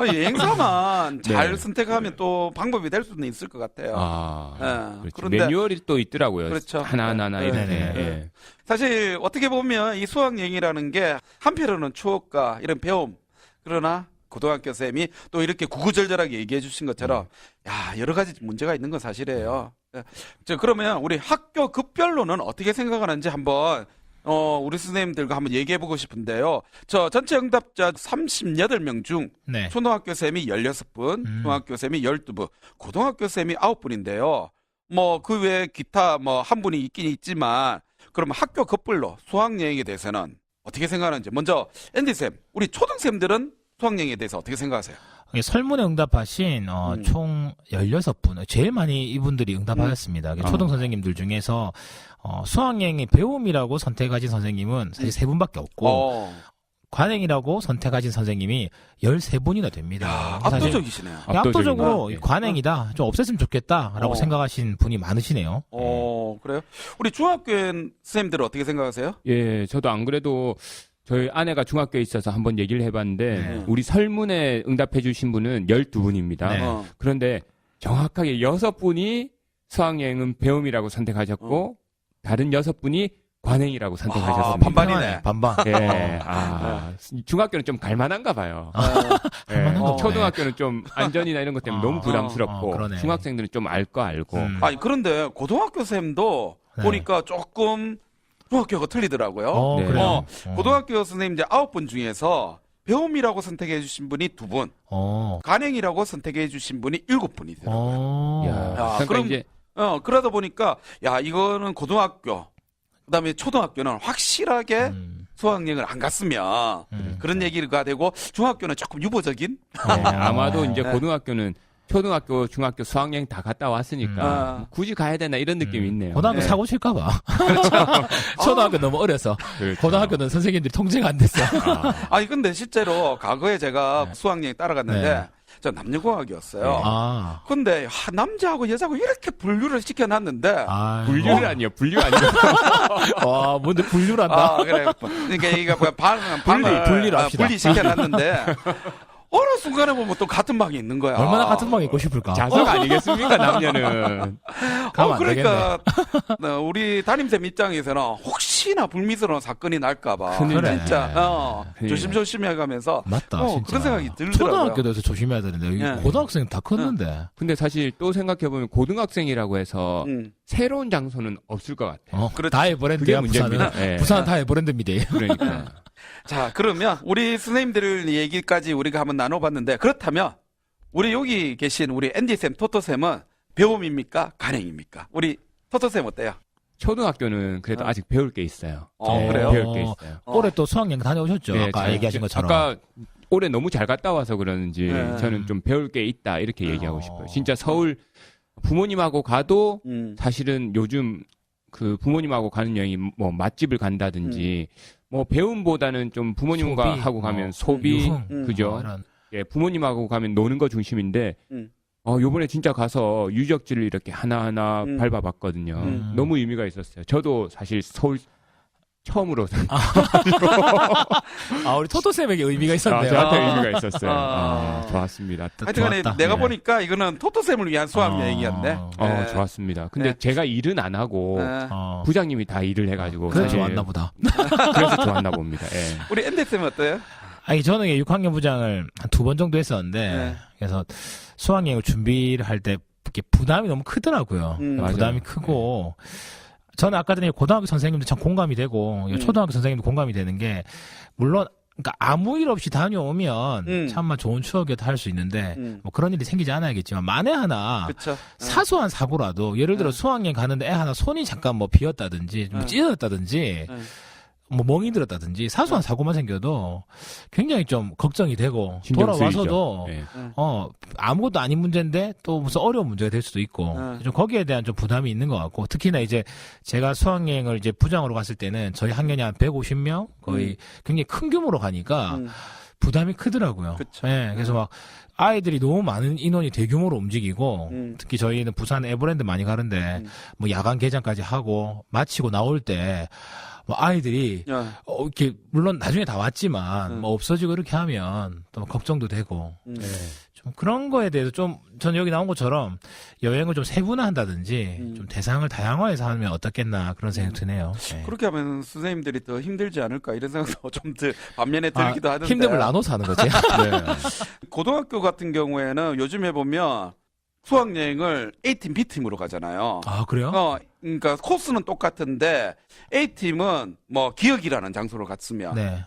여행사만 잘 네. 선택하면 또 방법이 될 수는 있을 것 같아요. 아, 예. 그렇죠. 매뉴얼이 또 있더라고요. 그렇죠. 하나하나 네. 이렇게. 네. 예. 사실 어떻게 보면 이 수학여행이라는 게 한편으로는 추억과 이런 배움, 그러나 고등학교 쌤이 또 이렇게 구구절절하게 얘기해 주신 것처럼 야 여러 가지 문제가 있는 건 사실이에요. 예. 자, 그러면 우리 학교 급별로는 어떻게 생각하는지 한번 우리 선생님들과 한번 얘기해 보고 싶은데요. 저 전체 응답자 38명 중 네. 초등학교 쌤이 16분, 중학교 쌤이 12분, 고등학교 쌤이 9분인데요. 뭐 그 외에 기타 뭐 한 분이 있긴 있지만 그러면 학교 급별로 수학여행에 대해서는 어떻게 생각하는지 먼저 앤디 쌤, 우리 초등생들은 수학여행에 대해서 어떻게 생각하세요? 설문에 응답하신 총 16분, 제일 많이 이분들이 응답하셨습니다. 초등 선생님들 중에서 수학여행의 배움이라고 선택하신 선생님은 사실 3분밖에 없고 관행이라고 선택하신 선생님이 13분이나 됩니다. 야, 사실 압도적이시네요. 압도적으로 예. 관행이다, 좀 없앴으면 좋겠다라고 생각하신 분이 많으시네요. 그래요? 우리 중학교 선생님들은 어떻게 생각하세요? 예, 저도 안 그래도 저희 아내가 중학교에 있어서 한번 얘기를 해봤는데 네. 우리 설문에 응답해 주신 분은 12분입니다. 네. 그런데 정확하게 6분이 수학여행은 배움이라고 선택하셨고 다른 6분이 관행이라고 선택하셨습니다. 반반이네. 반반. 예, 중학교는 좀 갈만한가 봐요. 예, 갈만한가 보네. 초등학교는 좀 안전이나 이런 것 때문에 너무 부담스럽고 그러네. 중학생들은 좀 알 거 알고. 아니 그런데 고등학교 쌤도 네. 보니까 조금 중학교가 틀리더라고요. 네. 그래요. 고등학교 선생님 이제 9분 중에서 배움이라고 선택해 주신 분이 2분, 관행이라고 선택해 주신 분이 7분이세요. 야, 그러니까 그럼 이제 그러다 보니까 야 이거는 고등학교 그다음에 초등학교는 확실하게 수학여행을 안 갔으면 그런 얘기가 되고 중학교는 조금 유보적인 아마도 이제 네. 고등학교는 초등학교, 중학교 수학여행 다 갔다 왔으니까 뭐 굳이 가야 되나 이런 느낌이 있네요. 고등학교 네. 사고 칠까봐. 초등학교 너무 어려서. 그렇죠. 고등학교는 선생님들이 통제가 안 됐어. 아니 근데 실제로 과거에 제가 수학여행 따라갔는데 네. 저 남녀공학이었어요. 아. 근데 남자하고 여자하고 이렇게 분류를 시켜놨는데 분류를 아니요, 분류 아니요. 와, 뭔데 분류란다. 그래. 그러니까 이게 방을 분리를 합시다. 분리시켜놨는데 어느 순간에 보면 또 같은 방에 있는 거야. 얼마나 같은 방에 있고 싶을까? 자석 아니겠습니까, 남녀는. 가면 안 그러니까 우리 담임쌤 입장에서는 혹시나 불미스러운 사건이 날까봐 그래. 진짜 그래. 조심조심 해가면서 맞다, 진짜. 그런 생각이 들더라고요. 초등학교에서 조심해야 되는데 여기 네. 고등학생 다 컸는데. 근데 사실 또 생각해보면 고등학생이라고 해서 음. 새로운 장소는 없을 것 같아요. 그렇지. 다의 브랜드야, 그게 부산은. 문제입니다. 예. 부산은 다의 브랜드입니다. 그러니까. 자, 그러면 우리 선생님들 얘기까지 우리가 한번 나눠봤는데 그렇다면 우리 여기 계신 우리 앤디쌤, 토토쌤은 배움입니까? 관행입니까? 우리 토토쌤 어때요? 초등학교는 그래도 아직 배울 게 있어요. 그래요? 배울 게 있어요. 올해 또 수학여행 다녀오셨죠? 네, 아까 얘기하신 것처럼. 아까 올해 너무 잘 갔다 와서 그러는지 네. 저는 좀 배울 게 있다 이렇게 얘기하고 싶어요. 진짜 서울 부모님하고 가도 사실은 요즘 그 부모님하고 가는 여행이 뭐 맛집을 간다든지 뭐 배움보다는 좀 부모님과 소비, 하고 가면 소비 유흥, 그죠? 이런. 예, 부모님하고 가면 노는 거 중심인데 요번에 진짜 가서 유적지를 이렇게 하나하나 밟아봤거든요. 너무 의미가 있었어요. 저도 사실 서울 처음으로 우리 토토쌤에게 의미가 있었네요. 저한테 의미가 있었어요. 좋았습니다. 하여튼간에 좋았다. 내가 네. 보니까 이거는 토토쌤을 위한 수학여행이었네. 네. 좋았습니다. 근데 네. 제가 일은 안 하고 네. 부장님이 다 일을 해가지고 그래서 사실 좋았나 보다. 그래서 좋았나 봅니다. 예. 우리 앤데쌤은 어때요? 아니 저는 6학년 부장을 한 2번 정도 했었는데 네. 그래서 수학여행을 준비를 할 때 부담이 너무 크더라고요. 부담이 맞아요. 크고 저는 아까 전에 고등학교 선생님도 참 공감이 되고 초등학교 선생님도 공감이 되는 게 물론 그러니까 아무 일 없이 다녀오면 참만 좋은 추억이었다 할 수 있는데 뭐 그런 일이 생기지 않아야겠지만 만에 하나 그쵸. 사소한 사고라도 예를 들어 수학여행 가는데 애 하나 손이 잠깐 뭐 비었다든지 좀 찢어졌다든지 뭐 멍이 들었다든지 사소한 사고만 생겨도 굉장히 좀 걱정이 되고 신경 돌아와서도 쓰이죠. 예. 아무것도 아닌 문제인데 또 무슨 어려운 문제가 될 수도 있고 좀 거기에 대한 좀 부담이 있는 것 같고 특히나 이제 제가 수학여행을 이제 부장으로 갔을 때는 저희 학년이 한 150명 거의 굉장히 큰 규모로 가니까 부담이 크더라고요. 그쵸. 예, 그래서 막 아이들이 너무 많은 인원이 대규모로 움직이고 특히 저희는 부산 에버랜드 많이 가는데 뭐 야간 개장까지 하고 마치고 나올 때 뭐 아이들이 이렇게 물론 나중에 다 왔지만 뭐 없어지고 이렇게 하면 또 걱정도 되고 좀 그런 거에 대해서 좀 저는 여기 나온 것처럼 여행을 좀 세분화한다든지 좀 대상을 다양화해서 하면 어떻겠나 그런 생각이 드네요. 네. 그렇게 하면 선생님들이 더 힘들지 않을까 이런 생각도 좀 반면에 들기도 하는데. 힘듦을 나눠서 하는 거지. 고등학교 같은 경우에는 요즘에 보면 수학여행을 A팀, B팀으로 가잖아요. 아 그래요? 그러니까 코스는 똑같은데 A팀은 뭐 기억이라는 장소로 갔으면 네.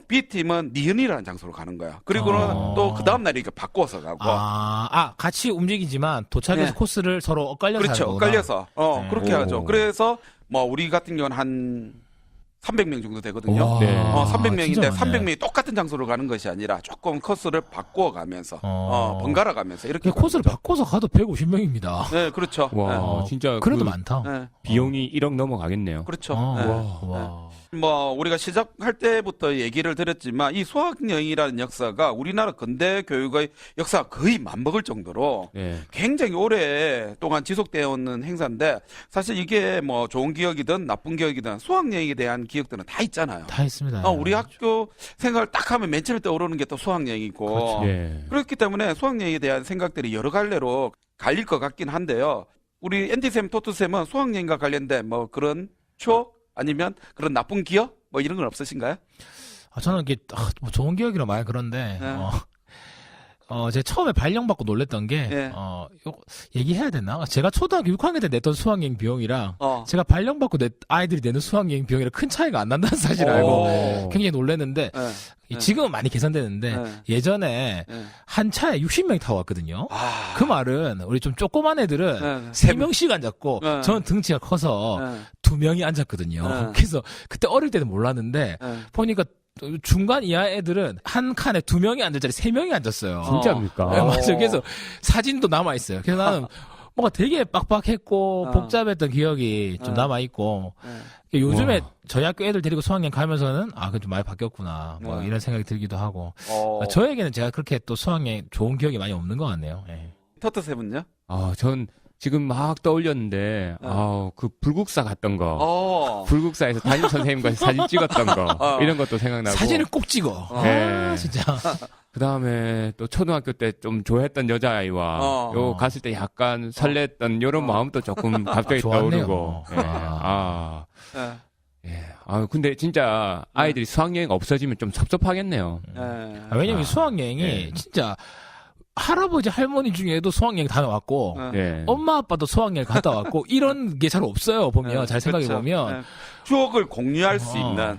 B팀은 니은이라는 장소로 가는 거야. 그리고는 또 그 다음 날에 이렇게 바꿔서 가고. 같이 움직이지만 도착해서 네. 코스를 서로 엇갈려서 그렇죠. 하는 거구나. 엇갈려서. 네. 그렇게 오. 하죠. 그래서 뭐 우리 같은 경우는 한 300명 정도 되거든요. 와, 네. 300명인데 진짜 많네. 300명이 똑같은 장소로 가는 것이 아니라 조금 코스를 바꾸어 가면서 번갈아 가면서 이렇게 그 코스를 가는 거죠. 바꿔서 가도 150명입니다. 네, 그렇죠. 와, 진짜 그래도 그 많다. 네. 비용이 1억 넘어가겠네요. 그렇죠. 어, 네. 와. 뭐 우리가 시작할 때부터 얘기를 드렸지만 이 수학여행이라는 역사가 우리나라 근대 교육의 역사가 거의 맞먹을 정도로 네. 굉장히 오랫동안 지속되어 오는 행사인데 사실 이게 뭐 좋은 기억이든 나쁜 기억이든 수학여행에 대한 기억들은 다 있잖아요. 다 했습니다. 우리 학교 생각을 딱 하면 맨 처음에 떠오르는 게 또 수학여행이고 그렇죠. 예. 그렇기 때문에 수학여행에 대한 생각들이 여러 갈래로 갈릴 것 같긴 한데요. 우리 앤디쌤, 토트쌤은 수학여행과 관련된 뭐 그런 추억 아니면 그런 나쁜 기억 뭐 이런 건 없으신가요? 저는 이게 뭐 좋은 기억이라 말 그런데 네. 제가 처음에 발령받고 놀랬던 게 네. 이거 얘기해야 되나? 제가 초등학교 6학년 때 냈던 수학여행 비용이랑 제가 발령받고 아이들이 내는 수학여행 비용이랑 큰 차이가 안 난다는 사실을 알고 굉장히 놀랐는데 네. 지금은 많이 계산되는데 네. 예전에 네. 한 차에 60명이 타고 왔거든요. 그 말은 우리 좀 조그만 애들은 네. 3명씩 앉았고 네. 저는 등치가 커서 네. 2명이 앉았거든요. 네. 그래서 그때 어릴 때는 몰랐는데 네. 보니까 중간 이하 애들은 한 칸에 2명이 앉을 자리 3명이 앉았어요. 진짜입니까? 네, 맞아요. 그래서 사진도 남아있어요. 그래서 나는 뭔가 되게 빡빡했고 복잡했던 기억이 좀 남아있고 요즘에 와. 저희 학교 애들 데리고 수학여행 가면서는 그게 좀 많이 바뀌었구나 뭐 이런 생각이 들기도 하고 저에게는 제가 그렇게 또 수학여행 좋은 기억이 많이 없는 것 같네요. 예. 터트세븐요? 전 지금 막 떠올렸는데, 그 불국사 갔던 거. 불국사에서 담임 선생님과 사진 찍었던 거. 이런 것도 생각나고. 사진을 꼭 찍어. 네. 진짜. 그 다음에 또 초등학교 때 좀 좋아했던 여자아이와 요 갔을 때 약간 설렜던 요런 마음도 조금 갑자기 좋았네요. 떠오르고. 예. 네. 근데 진짜 아이들이 수학여행 없어지면 좀 섭섭하겠네요. 네. 왜냐면 이 수학여행이 진짜 할아버지 할머니 중에도 수학여행 다녀왔고 네. 엄마 아빠도 수학여행 갔다 왔고 이런 게 잘 없어요. 보면 잘 생각해 그렇죠. 보면 네. 추억을 공유할 수 있는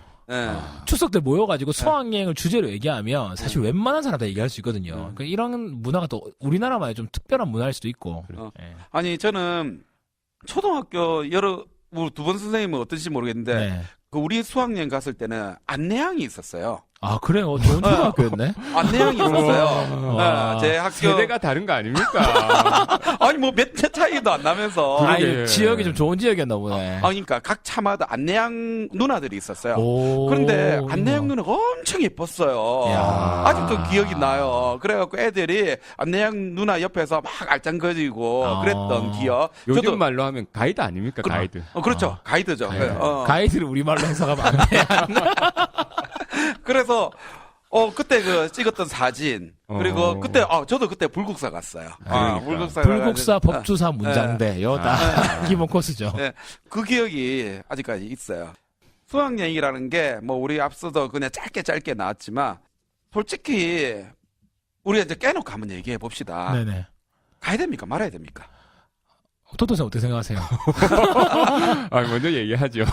추석 때 모여가지고 수학여행을 주제로 얘기하면 사실 웬만한 사람 다 얘기할 수 있거든요. 그러니까 이런 문화가 또 우리나라만의 좀 특별한 문화일 수도 있고. 예. 아니 저는 초등학교 우리 두 번 선생님은 어떤지 모르겠는데 네. 그 우리 수학여행 갔을 때는 안내양이 있었어요. 아, 그래요? 좋은 초등학교였네? 안내양이 있었어요. 와. 네, 제 학교. 세대가 다른 거 아닙니까? 아니, 뭐 몇 차 차이도 안 나면서. 아니, 지역이 좀 좋은 지역이었나 보네. 그러니까 각 차마다 안내양 누나들이 있었어요. 오. 그런데 안내양 누나가 엄청 예뻤어요. 야. 아직도 기억이 나요. 그래갖고 애들이 안내양 누나 옆에서 막 알짱거리고 아. 그랬던 기억. 요즘 말로 하면 가이드 아닙니까? 가이드. 그렇죠. 가이드죠. 가이드. 가이드. 가이드를 우리말로 해석하면 안 돼. 그래서 그때 그 찍었던 사진 그리고 그때 저도 그때 불국사 갔어요. 그러니까. 불국사, 법주사, 문장대. 다 기본 코스죠. 네, 그 기억이 아직까지 있어요. 수학여행이라는 게 뭐 우리 앞서도 그냥 짧게 나왔지만 솔직히 우리가 이제 깨놓고 한번 얘기해 봅시다. 네네. 가야 됩니까? 말아야 됩니까? 토토생 어떻게 생각하세요? 먼저 얘기하죠.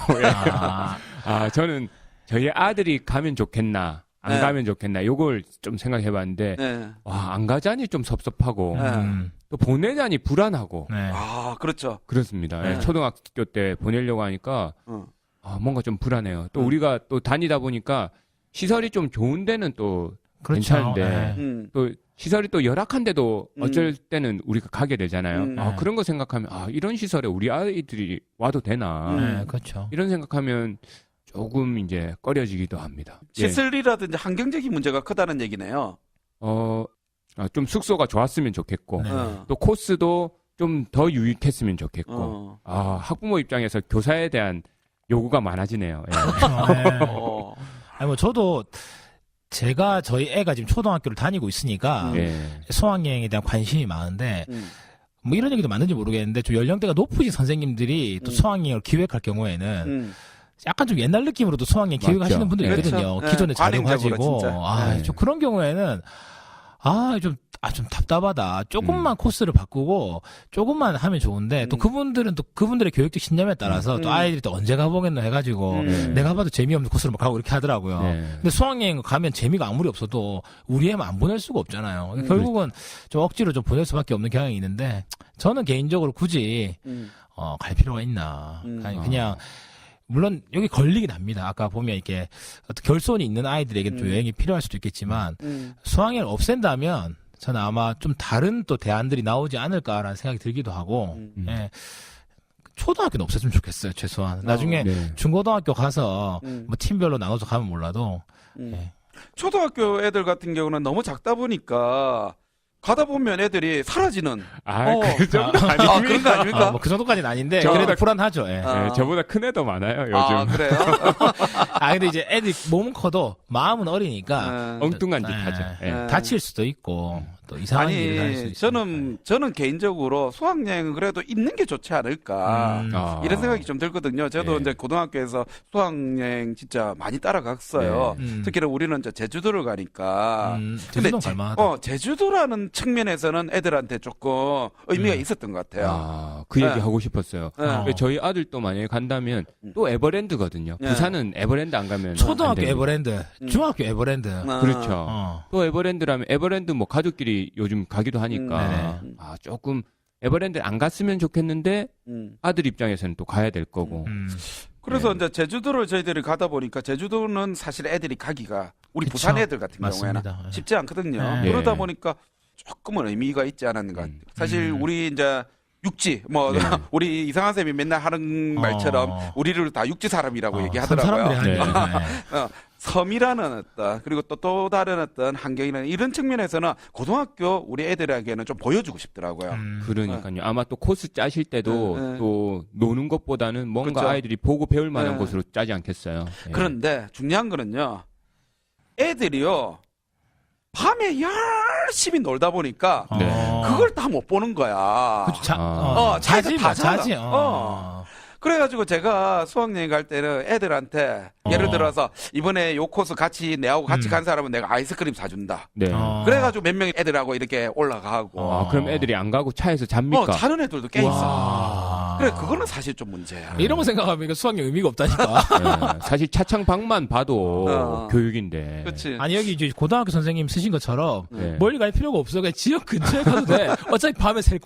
저는 저희 아들이 가면 좋겠나, 안 네. 가면 좋겠나, 요걸 좀 생각해봤는데, 네. 안 가자니 좀 섭섭하고, 네. 또 보내자니 불안하고, 네. 그렇죠. 그렇습니다. 네. 초등학교 때 보내려고 하니까, 뭔가 좀 불안해요. 또 우리가 또 다니다 보니까, 시설이 좀 좋은 데는 또 그렇죠. 괜찮은데, 네. 또 시설이 또 열악한데도 어쩔 때는 우리가 가게 되잖아요. 그런 거 생각하면, 이런 시설에 우리 아이들이 와도 되나. 네, 그렇죠. 이런 생각하면 조금 이제 꺼려지기도 합니다. 시설이라든지 환경적인 문제가 크다는 얘기네요. 좀 숙소가 좋았으면 좋겠고, 네. 또 코스도 좀 더 유익했으면 좋겠고, 학부모 입장에서 교사에 대한 요구가 많아지네요. 예. 네. 아니, 뭐, 저도, 저희 애가 지금 초등학교를 다니고 있으니까, 예. 수학여행에 대한 관심이 많은데, 뭐 이런 얘기도 맞는지 모르겠는데, 좀 연령대가 높으신 선생님들이 또 수학여행을 기획할 경우에는, 약간 좀 옛날 느낌으로도 수학여행 맞죠. 기획하시는 분들이 네. 있거든요. 그렇죠. 기존의 네. 자료 관행적으로 가지고. 진짜. 네. 좀 그런 경우에는, 좀 답답하다. 조금만 코스를 바꾸고, 조금만 하면 좋은데, 또 그분들의 교육적 신념에 따라서 또 아이들이 또 언제 가보겠노 해가지고, 내가 봐도 재미없는 코스를 막 가고 이렇게 하더라고요. 네. 근데 수학여행 가면 재미가 아무리 없어도, 우리 애만 안 보낼 수가 없잖아요. 결국은 좀 억지로 좀 보낼 수밖에 없는 경향이 있는데, 저는 개인적으로 굳이, 갈 필요가 있나. 아니, 그냥, 물론 여기 걸리긴 합니다. 아까 보면 이렇게 어떤 결손이 있는 아이들에게 좀 여행이 필요할 수도 있겠지만 수학여행을 없앤다면 저는 아마 좀 다른 또 대안들이 나오지 않을까라는 생각이 들기도 하고 예. 초등학교는 없었으면 좋겠어요. 최소한 나중에 네. 중고등학교 가서 뭐 팀별로 나눠서 가면 몰라도 예. 초등학교 애들 같은 경우는 너무 작다 보니까 가다 보면 애들이 사라지는. 그 정도 아닙니까? 그런 거 아닙니까? 뭐 그 정도까지는 아닌데 저보다 그래도 불안하죠. 예. 저보다 큰 애도 많아요, 요즘. 그래요? 근데 이제 애들이 몸은 커도 마음은 어리니까 엉뚱한 짓 예, 하죠. 예. 다칠 수도 있고 또 이상한 일을 할 수도 있어요. 저는 개인적으로 수학여행은 그래도 있는 게 좋지 않을까. 이런 생각이 좀 들거든요. 저도 네. 이제 고등학교에서 수학여행 진짜 많이 따라갔어요. 특히나 우리는 이제 제주도를 가니까. 제주도 갈만하다. 제주도라는 측면에서는 애들한테 조금 의미가 있었던 것 같아요. 그 얘기 네. 하고 싶었어요. 네. 저희 아들도 만약에 간다면 또 에버랜드거든요. 네. 부산은 에버랜드 안 가면 초등학교 안 됩니다. 에버랜드, 중학교 에버랜드. 그렇죠. 또 에버랜드라면 에버랜드 뭐 가족끼리 요즘 가기도 하니까 조금 에버랜드 안 갔으면 좋겠는데 아들 입장에서는 또 가야 될 거고. 그래서 이제 제주도를 저희들이 가다 보니까 제주도는 사실 애들이 가기가 우리 그쵸. 부산 애들 같은 맞습니다. 경우에는 쉽지 않거든요. 네. 그러다 네. 보니까 조금은 의미가 있지 않았는가. 사실 우리 이제 육지 우리 이상한 쌤이 맨날 하는 말처럼 우리를 다 육지 사람이라고 얘기하더라고요. 사람들이 하니까. 섬이라는 어떤 그리고 또 다른 어떤 환경이라는 이런 측면에서는 고등학교 우리 애들에게는 좀 보여주고 싶더라고요. 그러니까요. 아마 또 코스 짜실 때도 또 노는 것보다는 뭔가 그렇죠. 아이들이 보고 배울 만한 네. 곳으로 짜지 않겠어요. 예. 그런데 중요한 거는요. 애들이요. 밤에 열심히 놀다 보니까 그걸 다 못 보는 거야. 자지 다 자지. 그래가지고 제가 수학여행 갈 때는 애들한테 예를 들어서 이번에 요 코스 같이 내하고 같이 간 사람은 내가 아이스크림 사준다. 네. 그래가지고 몇 명이 애들하고 이렇게 올라가고. 그럼 애들이 안 가고 차에서 잡니까? 자는 애들도 꽤 있어. 그래 그거는 사실 좀 문제야. 이런 거 생각하면 이거 수학여행 의미가 없다니까. 네, 사실 차창밖만 봐도 교육인데. 그렇지. 아니 여기 이제 고등학교 선생님 쓰신 것처럼 네. 멀리 갈 필요가 없어. 그냥 지역 근처에 가도 돼. 어차피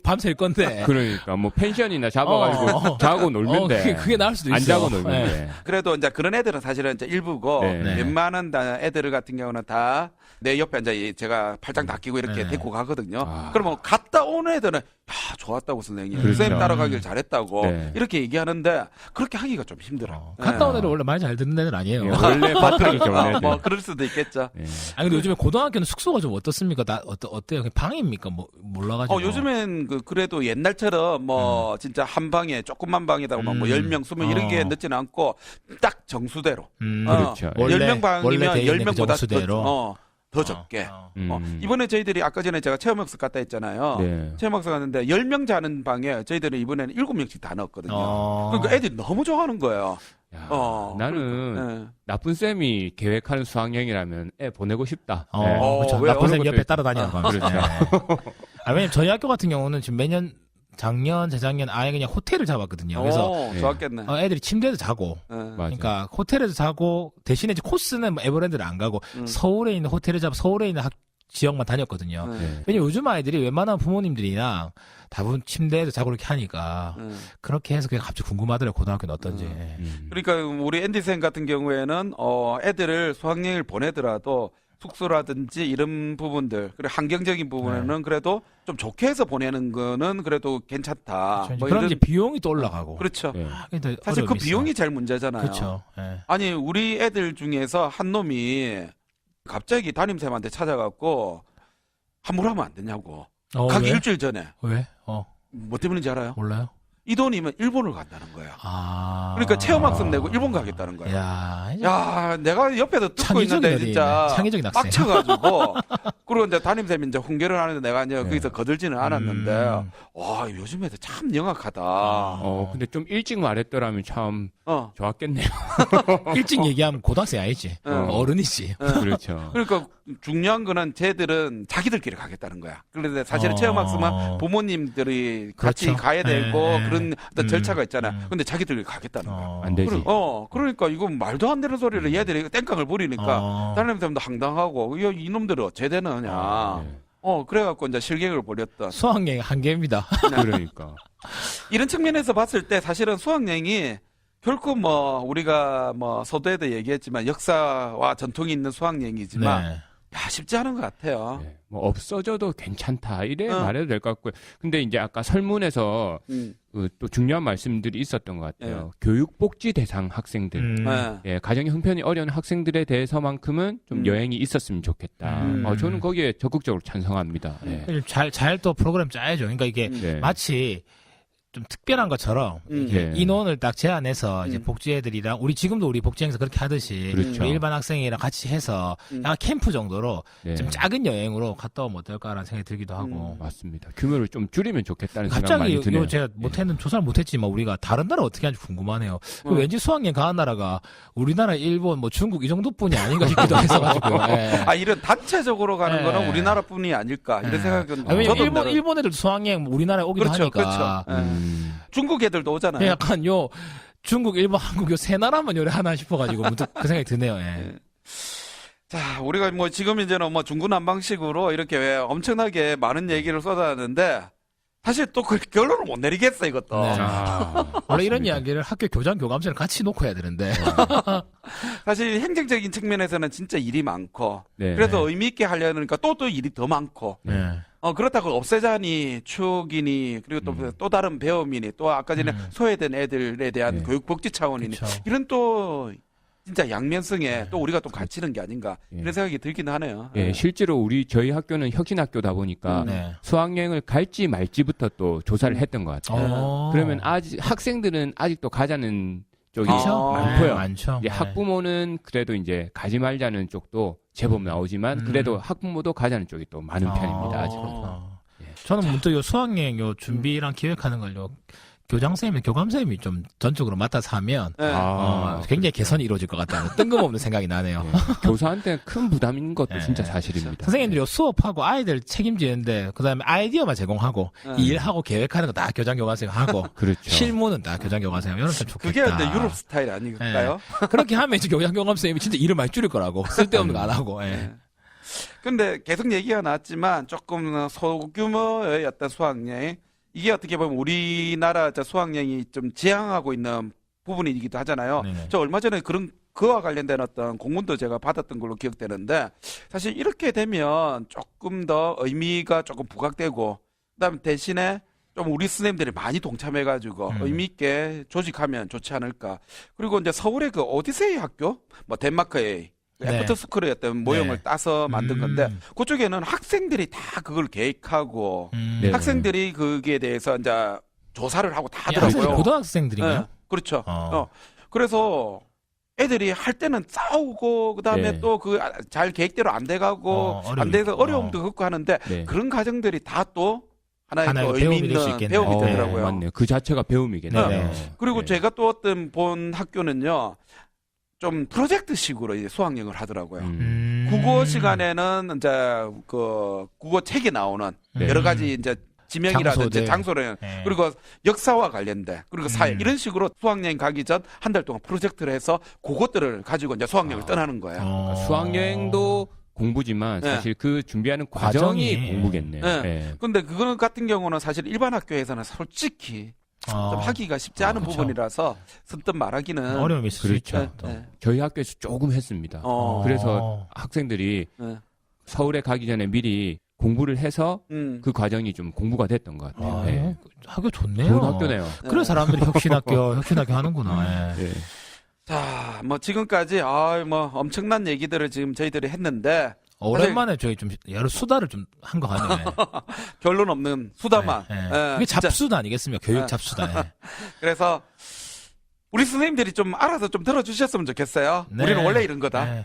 밤 셀 건데. 그러니까 뭐 펜션이나 잡아가지고 자고 놀면 돼. 그게 나을 수도 있어. 안 자고 놀면 네. 돼. 그래도 이제 그런 애들은 사실은 이제 일부고 네. 웬만한 애들 같은 경우는 다 내 옆에 이제 제가 팔짱 다 끼고 이렇게 네. 데리고 가거든요. 아. 그러면 갔다 오는 애들은 야 좋았다고 선생님, 그렇죠. 선생님 따라가길 잘했다고 네. 이렇게 얘기하는데 그렇게 하기가 좀 힘들어. 갔다 온 애들 원래 말 잘 듣는 애들 아니에요. 예, 원래 바탕이 좋은 애들. 뭐 그럴 수도 있겠죠. 예. 아니 근데 요즘에 고등학교는 숙소가 좀 어떻습니까? 어때요? 그냥 방입니까? 뭐 몰라가지고. 요즘엔 그래도 옛날처럼 뭐 진짜 한 방에 조그만 방에다가 뭐 10명, 20명 이런 게 넣지는 않고 딱 정수대로. 그렇죠. 10명 방이면 10명보다 정수대로. 더 적게. 음. 이번에 저희들이 아까 전에 제가 체험학습 갔다 했잖아요. 네. 체험학습 갔는데 10명 자는 방에 저희들은 이번에는 7명씩 다 넣었거든요. 그러니까 애들이 너무 좋아하는 거예요. 야, 어, 나는 네. 나쁜 쌤이 계획하는 수학여행이라면 애 보내고 싶다. 네. 그렇죠. 왜요? 나쁜 쌤 그런 옆에 것도 따라다니는 있고. 거. 그렇죠. 왜냐면 저희 학교 같은 경우는 지금 매년 작년, 재작년 아예 그냥 호텔을 잡았거든요. 그래서 예. 좋았겠네. 애들이 침대에서 자고, 맞아. 그러니까 호텔에서 자고 대신에 이제 코스는 뭐 에버랜드를 안 가고 서울에 있는 호텔을 잡아 서울에 있는 지역만 다녔거든요. 네. 왜냐면 요즘 아이들이 웬만한 부모님들이랑 대부분 침대에서 자고 이렇게 하니까 그렇게 해서 그냥 갑자기 궁금하더라고요. 고등학교는 어떤지. 그러니까 우리 앤디 쌤 같은 경우에는 애들을 수학여행을 보내더라도 숙소라든지 이런 부분들 그리고 환경적인 부분에는 그래도 좀 좋게 해서 보내는 거는 그래도 괜찮다. 그렇죠. 뭐 그럼 이런- 이제 비용이 또 올라가고. 그렇죠. 네. 근데 사실 그 어려움이 비용이 있어요. 제일 문제잖아요. 그렇죠. 예. 아니 우리 애들 중에서 한 놈이 갑자기 담임쌤한테 찾아갖고 환불하면 안 되냐고. 가기 왜? 일주일 전에. 왜? 뭐 때문인지 알아요? 몰라요? 이 돈이면 일본을 간다는 거야. 아. 그러니까 체험학습 내고 일본 가겠다는 거야. 야, 이제 야, 내가 옆에서 듣고 창의적인 있는데 어린이네. 진짜 창의적인 학생. 빡쳐가지고 그리고 이제 담임쌤이 이제 훈계를 하는데 내가 이제 거기서 거들지는 않았는데 와 요즘 애들 참 영악하다. 근데 좀 일찍 말했더라면 참 좋았겠네요. 일찍 얘기하면 고등학생 아니지. 어른이지. 그렇죠. 그러니까 중요한 거는 쟤들은 자기들끼리 가겠다는 거야. 그런데 사실은 어. 체험학습은 부모님들이 같이 그렇죠. 가야 되고 네. 그런 어떤 절차가 있잖아요. 근데 자기들끼리 가겠다는 거야. 안 되지. 그러니까 이거 말도 안 되는 소리를 얘들이 땡깡을 부리니까 담임쌤도 황당하고 이놈들은 어째 되느냐. 네. 그래갖고 이제 실격을 벌였던. 수학여행 한계입니다. 그러니까. 이런 측면에서 봤을 때 사실은 수학여행이 결코 뭐 우리가 뭐 서두에도 얘기했지만 역사와 전통이 있는 수학여행이지만 네. 야, 쉽지 않은 것 같아요. 네. 뭐 없어져도 괜찮다 이래 말해도 될 것 같고요. 근데 이제 아까 설문에서 또 중요한 말씀들이 있었던 것 같아요. 교육복지 대상 학생들, 네. 가정이 형편이 어려운 학생들에 대해서만큼은 좀 여행이 있었으면 좋겠다. 저는 거기에 적극적으로 찬성합니다. 네. 잘 또 프로그램 짜야죠. 그러니까 이게 네. 마치 좀 특별한 것처럼 이렇게 네. 인원을 딱 제한해서 이제 복지애들이랑 지금도 우리 복지행사 그렇게 하듯이 그렇죠. 일반 학생이랑 같이 해서 약간 캠프 정도로 네. 좀 작은 여행으로 갔다 오면 어떨까라는 생각이 들기도 하고. 맞습니다. 규모를 좀 줄이면 좋겠다는 생각 많이 갑자기 드네요. 제가 조사를 못했지만 우리가 다른 나라 어떻게 하는지 궁금하네요. 왠지 수학여행 가는 나라가 우리나라, 일본, 뭐 중국 이 정도뿐이 아닌가 싶기도 해서가지고. 예. 이런 단체적으로 가는 네. 거는 우리나라뿐이 아닐까 이런 생각은 왜냐면 저도 일본 애들도 수학여행 우리나라에 오기도 그렇죠, 하니까. 그렇죠. 중국 애들도 오잖아요. 약간 중국, 일본, 한국 요 세 나라만 요래 하나 싶어가지고 문득 그 생각이 드네요. 예. 자, 우리가 뭐 지금 이제는 뭐 중구난방식으로 이렇게 왜 엄청나게 많은 얘기를 쏟아냈는데 사실 또 그 결론을 못 내리겠어 이것도. 네. 원래 이런 맞습니다. 이야기를 학교 교장 교감생을 같이 놓고 해야 되는데. 사실 행정적인 측면에서는 진짜 일이 많고 네. 그래서 의미 있게 하려니까 또 일이 더 많고 네. 그렇다고 없애자니 추억이니 그리고 또 다른 배움이니 또 아까 전에 소외된 애들에 대한 네. 교육복지 차원이니 그쵸. 이런 또 진짜 양면성에 또 우리가 또 갇히는 게 아닌가 이런 생각이 들긴 하네요. 예, 실제로 저희 학교는 혁신학교다 보니까 네. 수학여행을 갈지 말지부터 또 조사를 했던 것 같아요. 그러면 아직 학생들은 아직도 가자는 쪽이 그쵸? 많고요. 네, 많죠. 이제 학부모는 그래도 이제 가지 말자는 쪽도 제법 나오지만 그래도 학부모도 가자는 쪽이 또 많은 편입니다. 아직. 저는 문득 수학여행 준비랑 기획하는 걸요. 교장 교감 선생님이 좀 전적으로 맡아서 하면 네. 굉장히 개선이 이루어질 것 같다는 뜬금없는 생각이 나네요. 네. 교사한테 큰 부담인 것도 네. 진짜 사실입니다. 선생님들이 수업하고 아이들 책임지는데 그다음에 아이디어만 제공하고 일하고 계획하는 거 다 교장 교감 선생님 하고 그렇죠. 실무는 다 교장 교감 선생님 이런 참 좋겠다. 그게 근데 유럽 스타일 아닐까요? 그렇게 하면 이제 교장 교감 선생님이 진짜 일을 많이 줄일 거라고 쓸데없는 거 안 하고. 예. 네. 근데 계속 얘기가 나왔지만 조금 소규모의 어떤 수학여행 이게 어떻게 보면 우리나라 수학여행이 좀 지향하고 있는 부분이기도 하잖아요. 네네. 저 얼마 전에 그와 관련된 어떤 공문도 제가 받았던 걸로 기억되는데 사실 이렇게 되면 조금 더 의미가 조금 부각되고 그다음 대신에 좀 우리 선생님들이 많이 동참해가지고 의미 있게 조직하면 좋지 않을까. 그리고 이제 서울의 그 오디세이 학교, 뭐 덴마크의 네. 애프터스쿨의 어떤 모형을 네. 따서 만든 건데 그쪽에는 학생들이 다 그걸 계획하고 네. 학생들이 거기에 대해서 이제 조사를 하고 다 학생들이 하더라고요. 고등학생들인가요? 네, 그렇죠. 어. 그래서 애들이 할 때는 싸우고 그다음에 네. 또 그 잘 계획대로 안 돼가고 안 돼서 어려움이 어려움도 겪고 하는데 네. 그런 과정들이 다 또 하나의 하나의 또 의미 배움이 될수 있는 있겠네요. 배움이 네, 되더라고요. 맞네요. 그 자체가 배움이겠네요. 네. 그리고 네. 제가 또 어떤 본 학교는요, 좀 프로젝트식으로 이제 수학여행을 하더라고요. 국어 시간에는 이제 그 국어 책에 나오는 네. 여러 가지 이제 지명이라든지 장소들. 장소를 네. 그리고 역사와 관련된 그리고 사회 이런 식으로 수학여행 가기 전 한 달 동안 프로젝트를 해서 그것들을 가지고 이제 수학여행을 떠나는 거예요. 그러니까 수학여행도 공부지만 네. 사실 그 준비하는 과정이 과정이. 공부겠네요. 네. 네. 근데 그거 같은 경우는 사실 일반 학교에서는 솔직히 좀 하기가 쉽지 않은 그렇죠. 부분이라서 선뜻 말하기는 어려움이 있을 수 그렇죠. 있죠. 또. 네. 저희 학교에서 조금 했습니다. 그래서 학생들이 네. 서울에 가기 전에 미리 공부를 해서 그 과정이 좀 공부가 됐던 것 같아요. 아, 네. 학교 좋네요. 좋은 학교네요. 그래 사람들이 혁신학교 하는구나. 예. 네. 자, 뭐 지금까지 뭐 엄청난 얘기들을 지금 저희들이 했는데 오랜만에 저희 좀 여러 수다를 좀 한 것 같네요. 결론 없는 수다만. 예, 예. 예, 이게 진짜. 잡수다 아니겠습니까? 교육 예. 잡수다. 예. 그래서 우리 선생님들이 좀 알아서 좀 들어주셨으면 좋겠어요. 네. 우리는 원래 이런 거다. 예.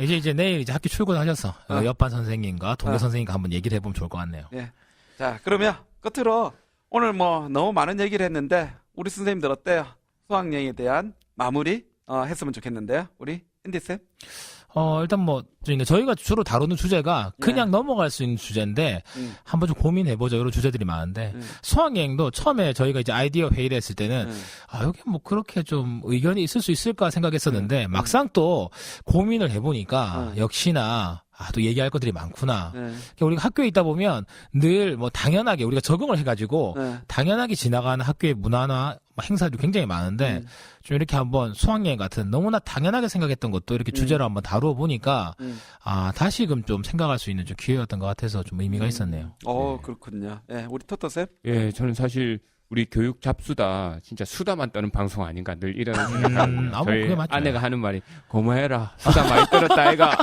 이제 내일 이제 학교 출근하셔서 옆반 선생님과 동료 어. 선생님과 한번 얘기를 해보면 좋을 것 같네요. 예. 자, 그러면 끝으로 오늘 뭐 너무 많은 얘기를 했는데 우리 선생님들 어때요? 수학여행에 대한 마무리 했으면 좋겠는데요. 우리 앤디 쌤. 일단 뭐 저희가 주로 다루는 주제가 그냥 넘어갈 수 있는 주제인데 한번 좀 고민해보죠. 이런 주제들이 많은데 수학여행도 처음에 저희가 이제 아이디어 회의를 했을 때는 여기 뭐 그렇게 좀 의견이 있을 수 있을까 생각했었는데 막상 또 고민을 해보니까 역시나 또 얘기할 것들이 많구나. 그러니까 우리가 학교에 있다 보면 늘 뭐 당연하게 우리가 적응을 해가지고 당연하게 지나가는 학교의 문화나 행사들이 굉장히 많은데 좀 이렇게 한번 수학여행 같은 너무나 당연하게 생각했던 것도 이렇게 주제로 한번 다루어 보니까 다시금 좀 생각할 수 있는 좀 기회였던 것 같아서 좀 의미가 있었네요. 그렇군요. 예, 우리 토토 쌤. 예, 저는 사실 우리 교육 잡수다 진짜 수다만 떠는 방송 아닌가 늘 이런 생각합니다. 뭐 저희 그게 맞죠. 아내가 하는 말이 고마해라 수다 많이 떨었다 아이가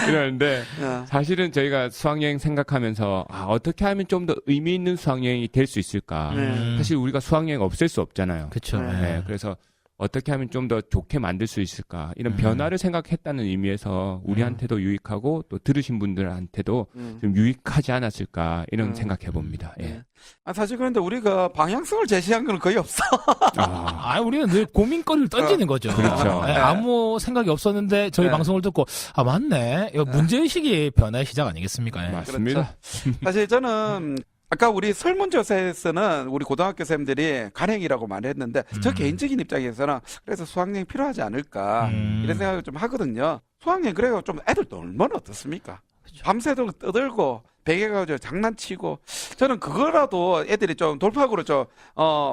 이러는데 사실은 저희가 수학여행 생각하면서 어떻게 하면 좀 더 의미 있는 수학여행이 될 수 있을까. 사실 우리가 수학여행 없앨 수 없잖아요. 그렇죠. 네, 그래서 어떻게 하면 좀 더 좋게 만들 수 있을까 이런 변화를 생각했다는 의미에서 우리한테도 유익하고 또 들으신 분들한테도 좀 유익하지 않았을까 이런 생각해 봅니다. 예. 사실 그런데 우리가 방향성을 제시한 건 거의 없어. 우리는 늘 고민거리를 던지는 거죠. 그렇죠. 예, 아무 생각이 없었는데 저희 방송을 듣고 맞네. 이거 문제의식의 변화의 시작 아니겠습니까? 예. 맞습니다. 사실 저는 아까 우리 설문조사에서는 우리 고등학교 쌤들이 간행이라고 말했는데 저 개인적인 입장에서는 그래서 수학여행 필요하지 않을까 이런 생각을 좀 하거든요. 수학여행 그래가 좀 애들 놀면 어떻습니까? 밤새도록 떠들고 베개가지고 장난치고 저는 그거라도 애들이 좀 돌파구로 좀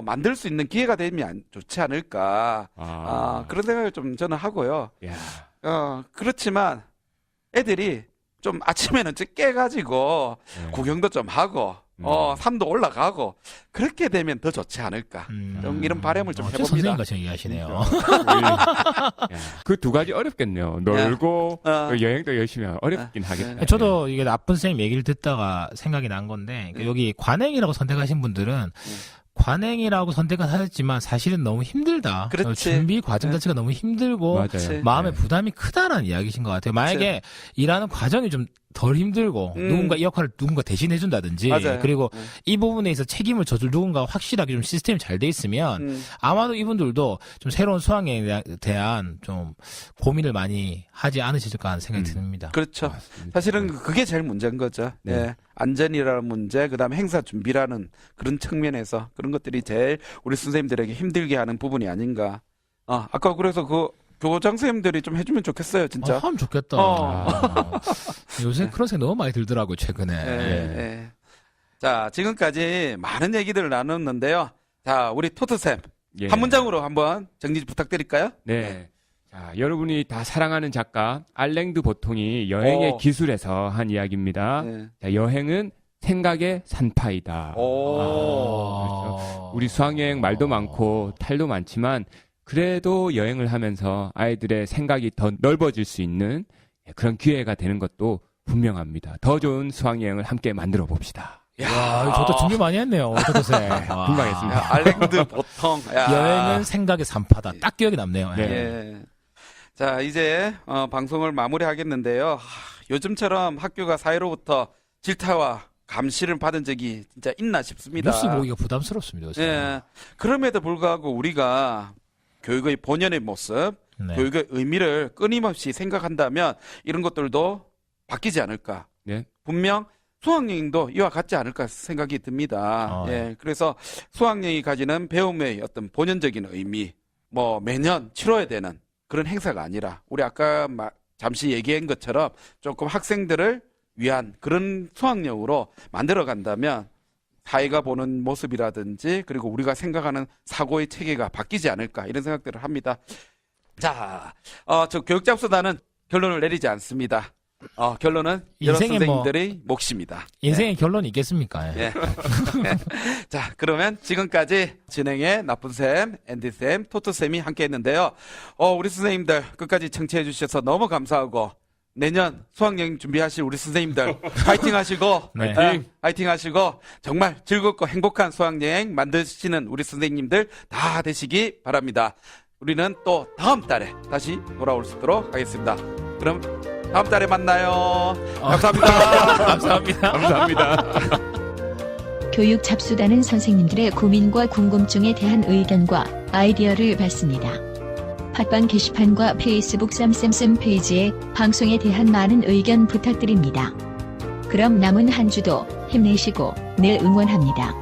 만들 수 있는 기회가 되면 좋지 않을까 그런 생각을 좀 저는 하고요. 야. 그렇지만 애들이 좀 아침에는 좀 깨가지고 구경도 좀 하고 산도 올라가고 그렇게 되면 더 좋지 않을까 좀 이런 바람을 좀 해봅니다. 선생님 같이 얘기하시네요. 그 두 가지 어렵겠네요. 놀고 또 여행도 열심히 하고 어렵긴 하겠다. 저도 이게 나쁜 선생님 얘기를 듣다가 생각이 난 건데 여기 관행이라고 선택하신 분들은 관행이라고 선택은 하셨지만 사실은 너무 힘들다. 그렇지. 준비 과정 자체가 너무 힘들고 맞아요. 마음의 부담이 크다라는 이야기신 것 같아요. 만약에 일하는 과정이 좀 덜 힘들고 누군가 이 역할을 누군가 대신 해준다든지 맞아요. 그리고 이 부분에 있어 책임을 져줄 누군가 확실하게 좀 시스템이 잘 돼 있으면 아마도 이분들도 좀 새로운 수학여행에 대한 좀 고민을 많이 하지 않으실까 하는 생각이 듭니다. 그렇죠. 사실은 그게 제일 문제인 거죠. 네. 예. 안전이라는 문제, 그다음에 행사 준비라는 그런 측면에서 그런 것들이 제일 우리 선생님들에게 힘들게 하는 부분이 아닌가. 아까 그래서 그 교장 선생님들이 좀 해주면 좋겠어요, 진짜. 하면 좋겠다. 요새 그런 생각 너무 많이 들더라고요, 최근에. 예. 자, 지금까지 많은 얘기들을 나눴는데요. 자, 우리 토트쌤 예. 한 문장으로 한번 정리 부탁드릴까요? 네. 자, 여러분이 다 사랑하는 작가 알랭드 보통이 여행의 기술에서 한 이야기입니다. 네. 자, 여행은 생각의 산파이다. 그렇죠. 우리 수학여행 말도 많고 탈도 많지만 그래도 여행을 하면서 아이들의 생각이 더 넓어질 수 있는 그런 기회가 되는 것도 분명합니다. 더 좋은 수학여행을 함께 만들어 봅시다. 야, 저도 준비 많이 했네요. 어떠세요? 금방 했습니다. 알랭드 보통. 여행은 생각의 산파다. 딱 기억에 남네요. 네. 예. 자, 이제 방송을 마무리하겠는데요. 요즘처럼 학교가 사회로부터 질타와 감시를 받은 적이 진짜 있나 싶습니다. 뉴스 보기가 부담스럽습니다. 요새. 예. 그럼에도 불구하고 우리가 교육의 본연의 모습, 네. 교육의 의미를 끊임없이 생각한다면 이런 것들도 바뀌지 않을까. 네. 분명 수학여행도 이와 같지 않을까 생각이 듭니다. 예. 그래서 수학여행이 가지는 배움의 어떤 본연적인 의미, 뭐 매년 치러야 되는 그런 행사가 아니라 우리 아까 잠시 얘기한 것처럼 조금 학생들을 위한 그런 수학여행으로 만들어 간다면 사회가 보는 모습이라든지 그리고 우리가 생각하는 사고의 체계가 바뀌지 않을까 이런 생각들을 합니다. 자, 저 교육잡수단은 결론을 내리지 않습니다. 결론은 여러 인생에 선생님들의 몫입니다. 인생의 결론이 있겠습니까? 예. 자, 그러면 지금까지 진행의 나쁜쌤, 앤디쌤, 토토쌤이 함께 했는데요. 우리 선생님들 끝까지 청취해 주셔서 너무 감사하고 내년 수학여행 준비하실 우리 선생님들 파이팅 하시고 네. 파이팅 하시고 정말 즐겁고 행복한 수학여행 만드시는 우리 선생님들 다 되시기 바랍니다. 우리는 또 다음 달에 다시 돌아올 수 있도록 하겠습니다. 그럼 다음 달에 만나요. 감사합니다. 감사합니다. 감사합니다. 교육 잡수다는 선생님들의 고민과 궁금증에 대한 의견과 아이디어를 받습니다. 팟빵 게시판과 페이스북 쌈쌤쌤 페이지에 방송에 대한 많은 의견 부탁드립니다. 그럼 남은 한 주도 힘내시고 늘 응원합니다.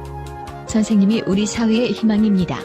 선생님이 우리 사회의 희망입니다.